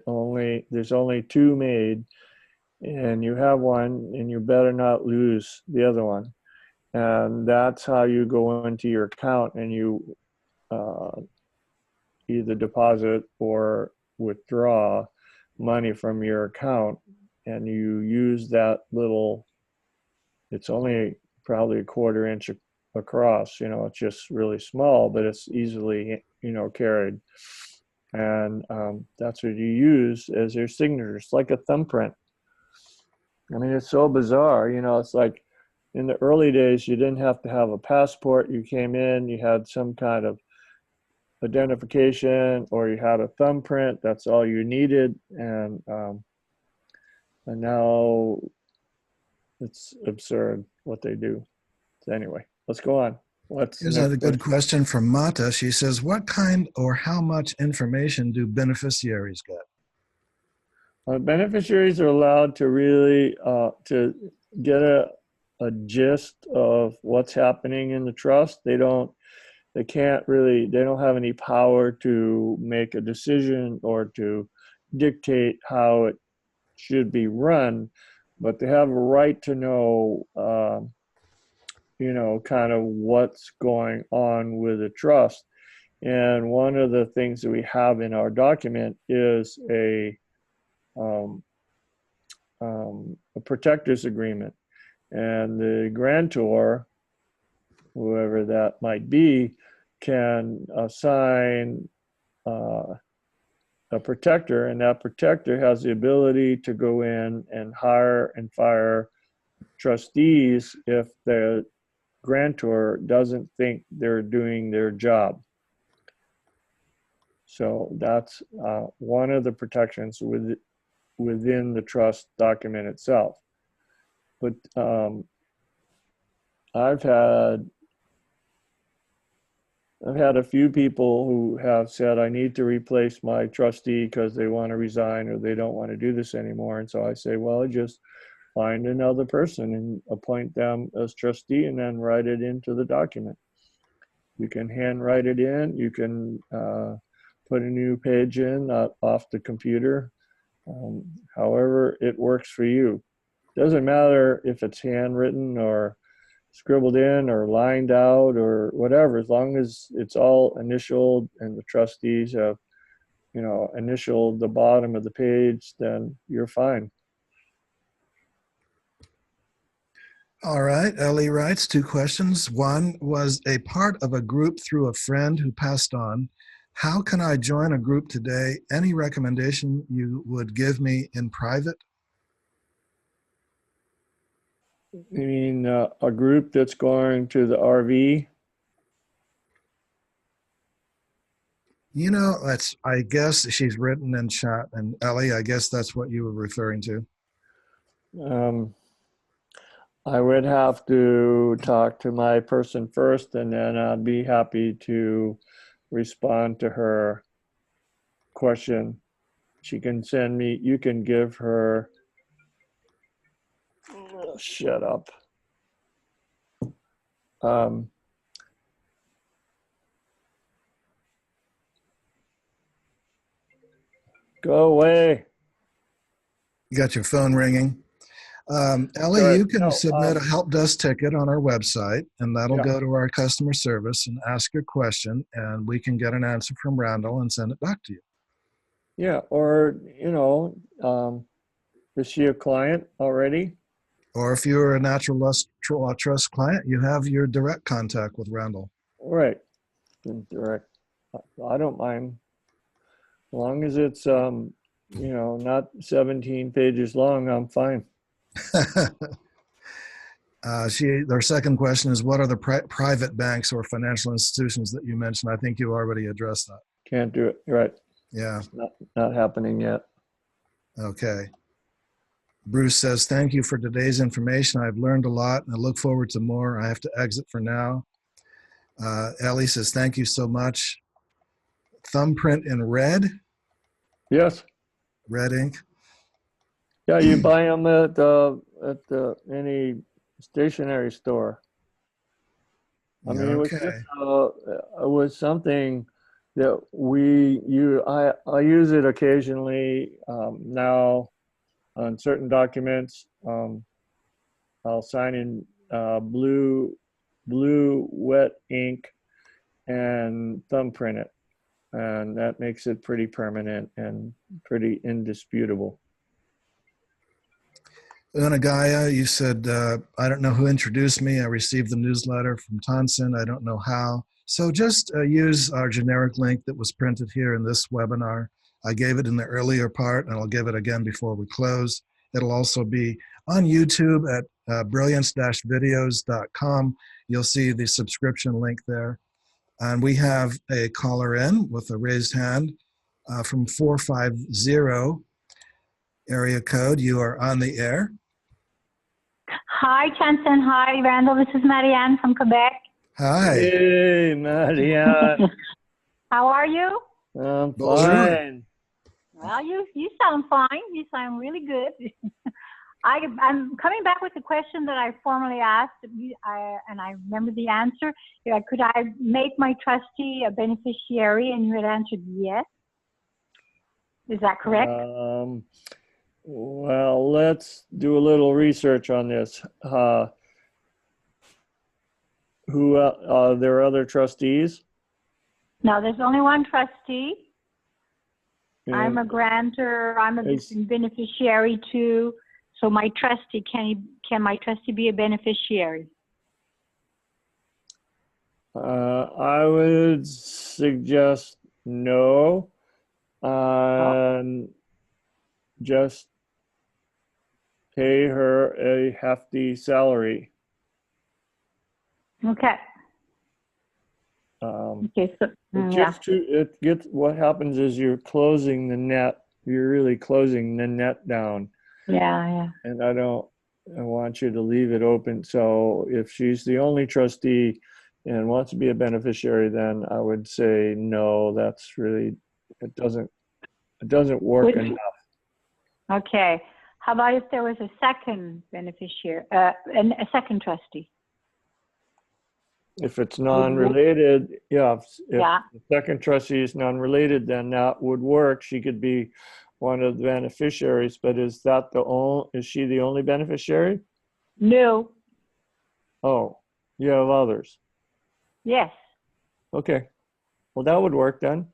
there's only two made, and you have one, and you better not lose the other one. And that's how you go into your account, and you either deposit or withdraw money from your account, and you use that little, it's only probably a 1/4 inch across, it's just really small, but it's easily, carried. And that's what you use as your signature. It's like a thumbprint. I mean, it's so bizarre, it's like in the early days, you didn't have to have a passport. You came in, you had some kind of identification, or you had a thumbprint. That's all you needed. And now it's absurd what they do. So anyway, let's go on. Here's a good question from Mata. She says, what kind or how much information do beneficiaries get? Beneficiaries are allowed to really to get a gist of what's happening in the trust. They don't have any power to make a decision or to dictate how it should be run, but they have a right to know, kind of what's going on with the trust. And one of the things that we have in our document is a protector's agreement, and the grantor, whoever that might be, can assign a protector, and that protector has the ability to go in and hire and fire trustees if the grantor doesn't think they're doing their job. So that's one of the protections within the trust document itself. But I've had a few people who have said, I need to replace my trustee because they want to resign or they don't want to do this anymore. And so I say, well, just find another person and appoint them as trustee and then write it into the document. You can handwrite it in. You can put a new page in off the computer. However it works for you. Doesn't matter if it's handwritten or scribbled in or lined out or whatever, as long as it's all initialed and the trustees have, initialed the bottom of the page, then you're fine. All right, Ellie writes 2 questions. One was a part of a group through a friend who passed on. How can I join a group today? Any recommendation you would give me in private? You mean a group that's going to the RV? I guess she's written in chat, and Ellie, I guess that's what you were referring to. I would have to talk to my person first, and then I'd be happy to respond to her question. She can send me, you can give her, shut up. Go away. You got your phone ringing. Ellie, you can submit a help desk ticket on our website, and that'll go to our customer service and ask your question, and we can get an answer from Randall and send it back to you. Yeah, or, is she a client already? Or if you're a natural trust client, you have your direct contact with Randall. Right. Direct. I don't mind. As long as it's, not 17 pages long, I'm fine. Their second question is, what are the private banks or financial institutions that you mentioned? I think you already addressed that. Can't do it. Right. Yeah. Not happening yet. Okay. Bruce says, thank you for today's information. I've learned a lot and I look forward to more. I have to exit for now. Ellie says, thank you so much. Thumbprint in red? Yes. Red ink? Yeah, you buy them at any stationery store. I mean, it was something that I use it occasionally now on certain documents. I'll sign in blue wet ink and thumbprint it, and that makes it pretty permanent and pretty indisputable. Unagaya, you said, I don't know who introduced me. I received the newsletter from Tonson. I don't know how. So just use our generic link that was printed here in this webinar. I gave it in the earlier part, and I'll give it again before we close. It'll also be on YouTube at brilliance-videos.com. You'll see the subscription link there. And we have a caller in with a raised hand from 450 area code. You are on the air. Hi, Chanson. Hi, Randall. This is Marianne from Quebec. Hi. Hey, Marianne. How are you? I'm Bonjour. fine. Well, you sound fine. You sound really good. I'm coming back with the question that I formerly asked, and I remember the answer. Could I make my trustee a beneficiary? And you had answered yes. Is that correct? Well, let's do a little research on this. There are other trustees? No, there's only one trustee. And I'm a grantor. I'm a beneficiary too. So my trustee, can my trustee be a beneficiary? I would suggest no, Oh, and just pay her a hefty salary. okay. Um, Okay, so, yeah. what happens is you're closing the net, you're really closing the net down. Yeah, yeah. And I want you to leave it open. So if she's the only trustee and wants to be a beneficiary, then I would say no, that's really, it doesn't work Would, enough. okay. How about if there was a second beneficiary, and a second trustee? If it's Would non-related, yeah, if Yeah. the second trustee is non-related, then that would work. She could be one of the beneficiaries, but is she the only beneficiary? No. Oh, you have others. Yes. Okay. Well, that would work then.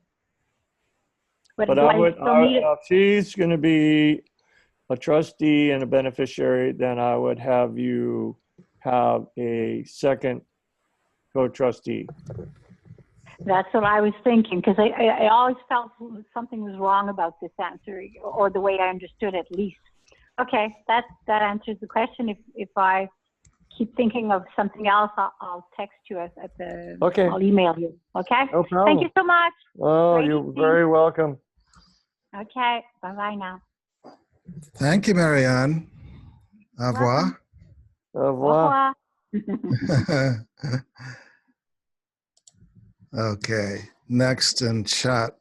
But But do I still need it? if she's going to be a trustee and a beneficiary, then I would have you have a second co-trustee. That's what I was thinking, because I always felt something was wrong about this answer, or the way I understood it, at least. Okay, that answers the question. If I keep thinking of something else, I'll text you Okay. I'll email you. Okay. No problem. Thank you so much. Oh, Great you're evening. very welcome. Okay. Bye bye now. Thank you, Marianne. Au revoir. Au Au revoir. revoir. Okay, next in chat.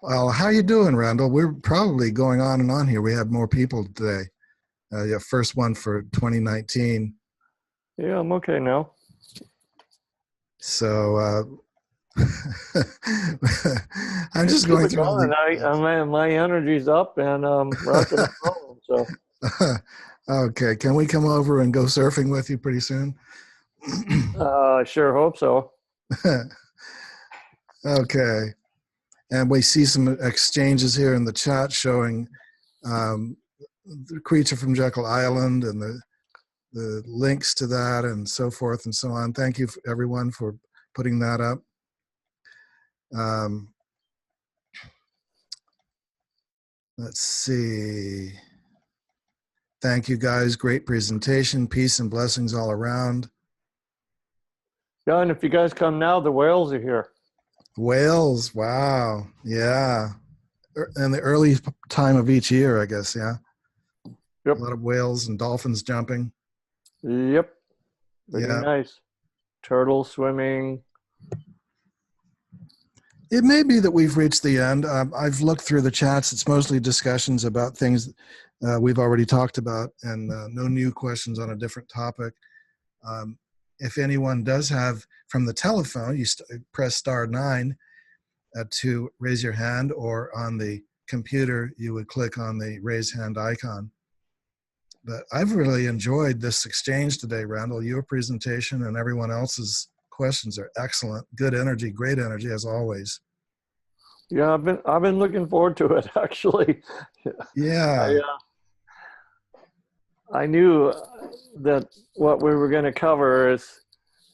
Well, how you doing, Randall? We're probably going on and on here. We have more people today. Your first one for 2019. Yeah, I'm okay now. So I'm just Keep going it through all going. the. My energy's up and rocking and rolling. So Okay, can we come over and go surfing with you pretty soon? I sure hope so. Okay, and we see some exchanges here in the chat showing the Creature from Jekyll Island and the links to that and so forth and so on. Thank you everyone for putting that up. Let's see. Thank you guys. Great presentation. Peace and blessings all around. Yeah, and if you guys come now, the whales are here. Whales. Wow. Yeah. In the early time of each year, I guess. Yeah. Yep. A lot of whales and dolphins jumping. Yep. Pretty Yeah. nice. Turtles swimming. It may be that we've reached the end. I've looked through the chats. It's mostly discussions about things we've already talked about and no new questions on a different topic. If anyone does have from the telephone, you press *9 to raise your hand, or on the computer, you would click on the raise hand icon. But I've really enjoyed this exchange today, Randall. Your presentation and everyone else's questions are excellent. Good energy, great energy as always. Yeah, I've been looking forward to it actually. Yeah. I knew that what we were going to cover is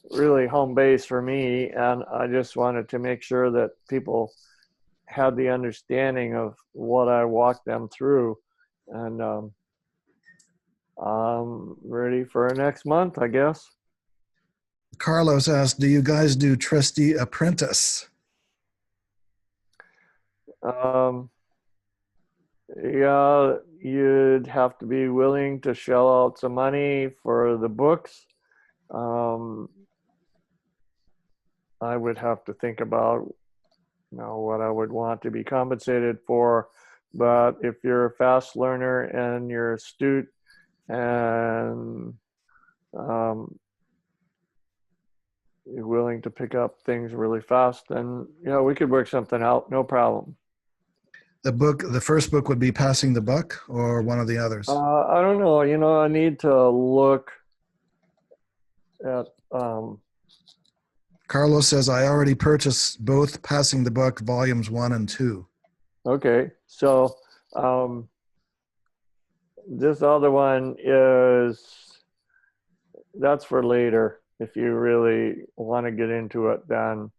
really home base for me, and I just wanted to make sure that people had the understanding of what I walked them through, and I'm ready for next month, I guess. Carlos asked, do you guys do trustee apprentice? Yeah, you'd have to be willing to shell out some money for the books. I would have to think about, what I would want to be compensated for. But if you're a fast learner and you're astute and you're willing to pick up things really fast, then we could work something out, no problem. The first book would be Passing the Buck, or one of the others? I don't know. I need to look at. Carlos says, I already purchased both Passing the Buck volumes 1 and 2. Okay, so this other one that's for later. If you really want to get into it, then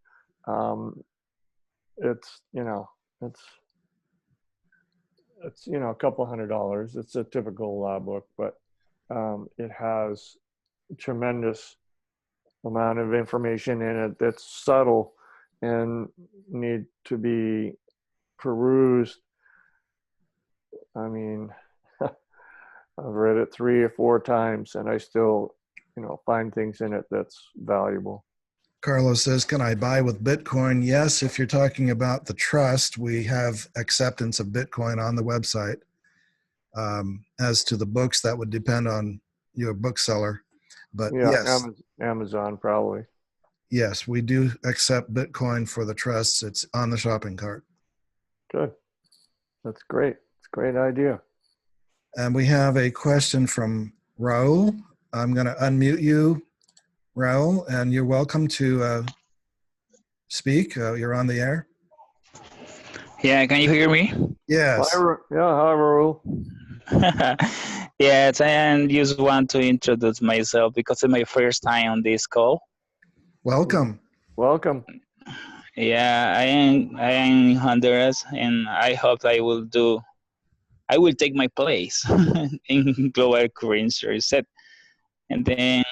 it's a couple $100. It's a typical law book, but it has tremendous amount of information in it that's subtle and need to be perused. I mean, I've read it 3 or 4 times and I still, find things in it that's valuable. Carlos says, can I buy with Bitcoin? Yes, if you're talking about the trust, we have acceptance of Bitcoin on the website. As to the books, that would depend on your bookseller. But Yeah, yes, Amazon probably. yes, we do accept Bitcoin for the trusts. It's on the shopping cart. Good. That's great. It's a great idea. And we have a question from Raul. I'm going to unmute you, Raul, and you're welcome to speak. You're on the air. Yeah, can you hear me? Yes. Hi, Raul. Yes, I just want to introduce myself because it's my first time on this call. Welcome. Welcome. Yeah, I am in Honduras, and I hope I will take my place in global currency reset. And then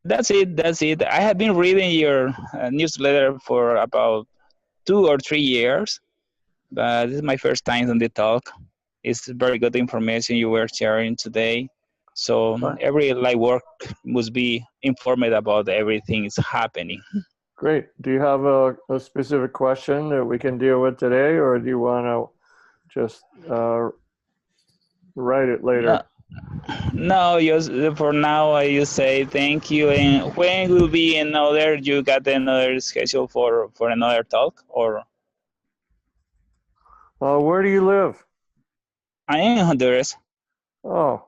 that's it. I have been reading your newsletter for about 2 or 3 years, but this is my first time on the talk. It's very good information you were sharing today. So every light work must be informed about everything is happening. Great. Do you have a specific question that we can deal with today, or do you want to just write it later? No, just for now, I just say thank you. And when will be another? You got another schedule for another talk, or? Where do you live? I am in Honduras. Oh,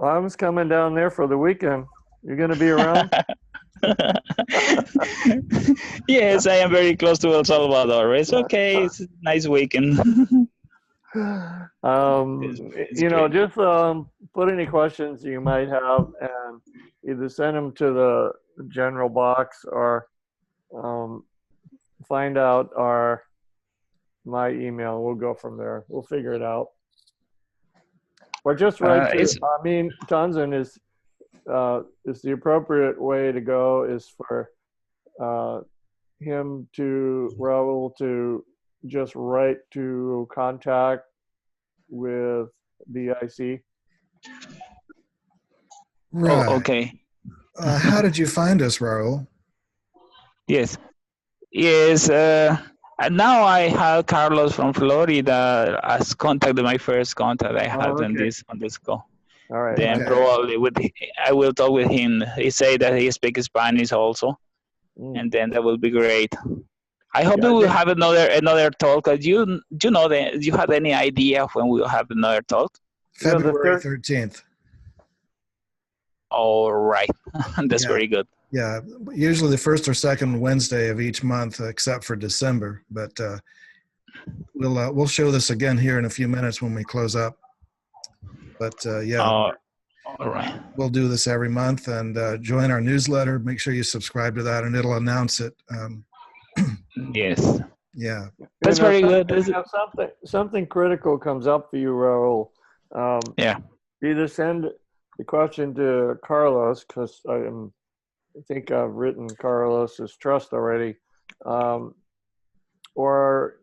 I was coming down there for the weekend. You're going to be around? Yes, I am very close to El Salvador. It's okay. It's a nice weekend. Just put any questions you might have and either send them to the general box or find out my email. We'll go from there. We'll figure it out. Or just write Tanzan is the appropriate way to go is for Raul to just write to contact with BIC. Right. Oh, okay. How did you find us, Raul? Yes. Now I have Carlos from Florida as contact, my first contact I had on this call. All right. Then probably I will talk with him. He said that he speaks Spanish also, and then that will be great. I hope we will have another talk. Do you have any idea when we will have another talk? February 13th. All right, that's very good. Yeah, usually the first or second Wednesday of each month, except for December. But we'll show this again here in a few minutes when we close up. But all right. We'll do this every month, and join our newsletter. Make sure you subscribe to that, and it'll announce it. Yes. Yeah. That's very good. Something critical comes up for you, Raul. Either send the question to Carlos, because I think I've written Carlos's trust already, or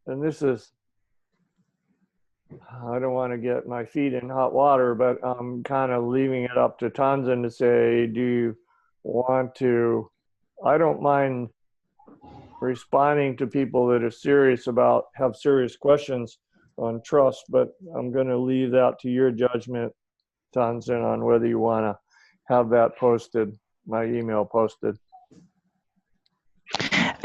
and this is, I don't want to get my feet in hot water, but I'm kind of leaving it up to Tanzan to say, do you want to? I don't mind responding to people that are have serious questions on trust, but I'm going to leave that to your judgment, Tanzan, on whether you want to have that posted, my email posted.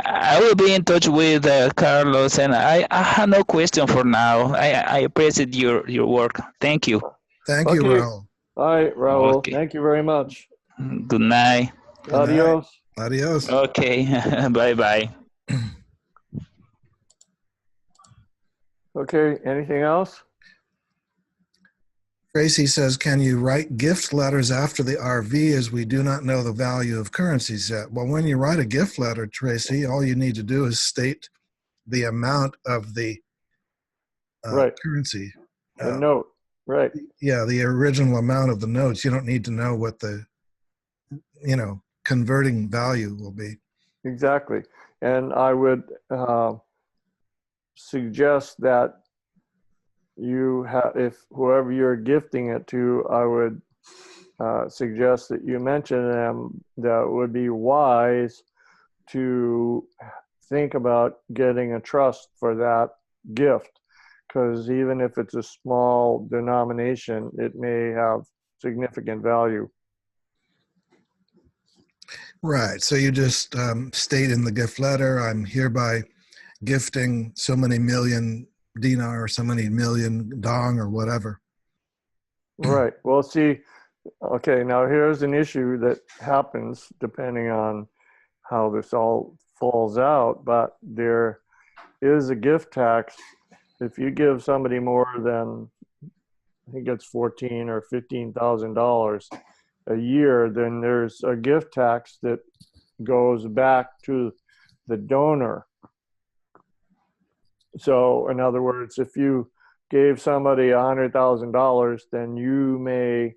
I will be in touch with Carlos, and I have no question for now. I appreciate your work. Thank you. Thank you, Raul. All right, Raul. Okay. Thank you very much. Good night. Adios. Adios. Okay. Bye-bye. Okay. Anything else? Tracy says, can you write gift letters after the RV as we do not know the value of currencies yet? Well, when you write a gift letter, Tracy, all you need to do is state the amount of the Right. currency. The note. Right. Yeah, the original amount of the notes. You don't need to know what the, converting value will be. Exactly. And I would suggest that you have, if whoever you're gifting it to, I would suggest that you mention them that it would be wise to think about getting a trust for that gift, because even if it's a small denomination, it may have significant value. Right. So you just state in the gift letter, I'm hereby gifting so many million dinar or so many million dong or whatever. Right. Well, see, okay, now here's an issue that happens depending on how this all falls out, but there is a gift tax. If you give somebody more than, I think it's $14,000 or $15,000 a year, then there's a gift tax that goes back to the donor. So in other words, if you gave somebody $100,000, then you may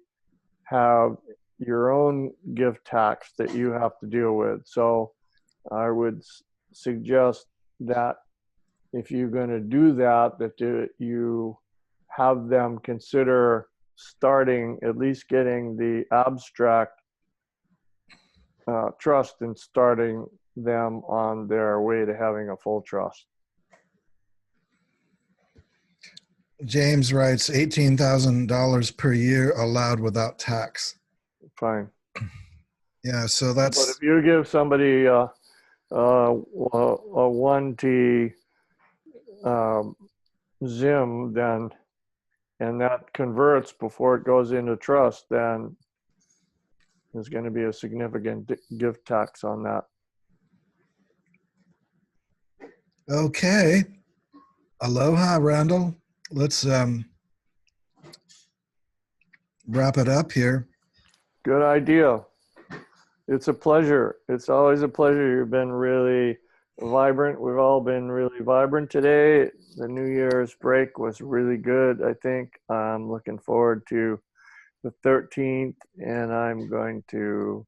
have your own gift tax that you have to deal with. So I would suggest that if you're going to do that, that you have them consider starting, at least getting the abstract trust and starting them on their way to having a full trust. James writes $18,000 per year allowed without tax. Fine. Yeah, so that's. But if you give somebody a 1T Zim, then, and that converts before it goes into trust, then there's going to be a significant gift tax on that. Okay. Aloha, Randall. Let's wrap it up here. Good idea. It's a pleasure. It's always a pleasure. You've been really vibrant. We've all been really vibrant today. The New Year's break was really good, I think. I'm looking forward to the 13th, and I'm going to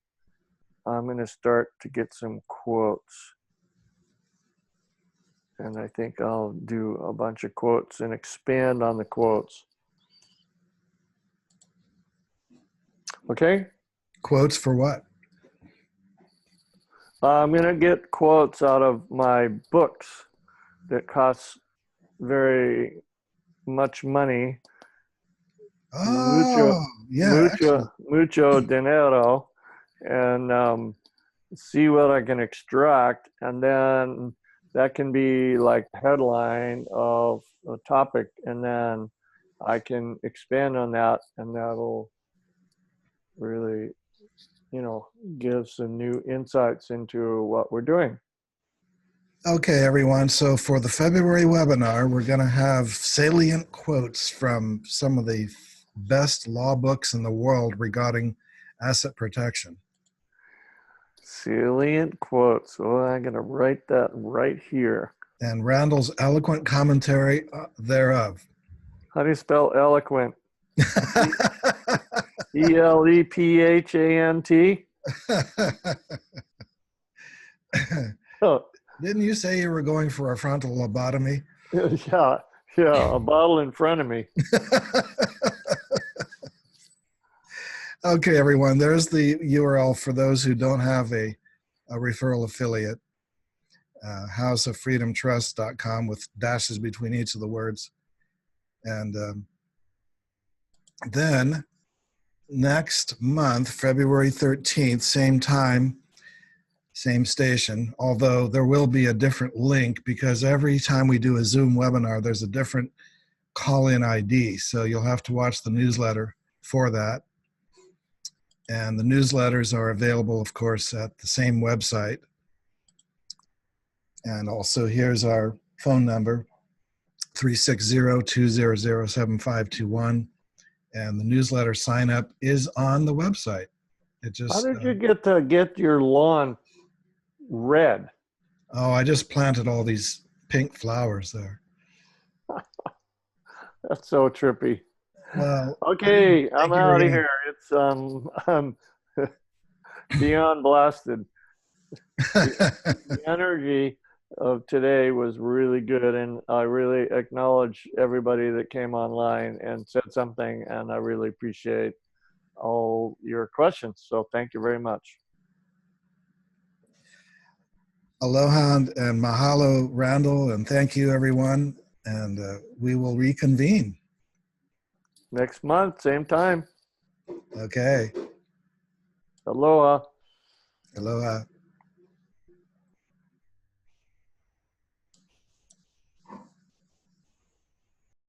start to get some quotes. And I think I'll do a bunch of quotes and expand on the quotes. Okay? Quotes for what? I'm going to get quotes out of my books that cost very much money. Oh, yeah. Mucho dinero. And see what I can extract. And then that can be like the headline of a topic. And then I can expand on that. And that'll really, give some new insights into what we're doing. Okay, everyone. So for the February webinar, we're going to have salient quotes from some of the best law books in the world regarding asset protection. Salient quotes. Oh, I'm going to write that right here. And Randall's eloquent commentary thereof. How do you spell eloquent? E-L-E-P-H-A-N-T? Oh. Didn't you say you were going for a frontal lobotomy? Yeah, a bottle in front of me. Okay, everyone, there's the URL for those who don't have a referral affiliate, houseoffreedomtrust.com with dashes between each of the words. And then next month, February 13th, same time, same station, although there will be a different link because every time we do a Zoom webinar, there's a different call-in ID. So you'll have to watch the newsletter for that. And the newsletters are available, of course, at the same website. And also here's our phone number, 360-200-7521. And the newsletter sign up is on the website. It just, How did you get to get your lawn red? oh, I just planted all these pink flowers there. That's so trippy. Well, Okay, thank I'm you out of again. here. It's I'm beyond blasted. The energy of today was really good, and I really acknowledge everybody that came online and said something, and I really appreciate all your questions. So thank you very much. Aloha and mahalo, Randall, and thank you, everyone. And we will reconvene. Next month, same time. Okay. Aloha. Aloha.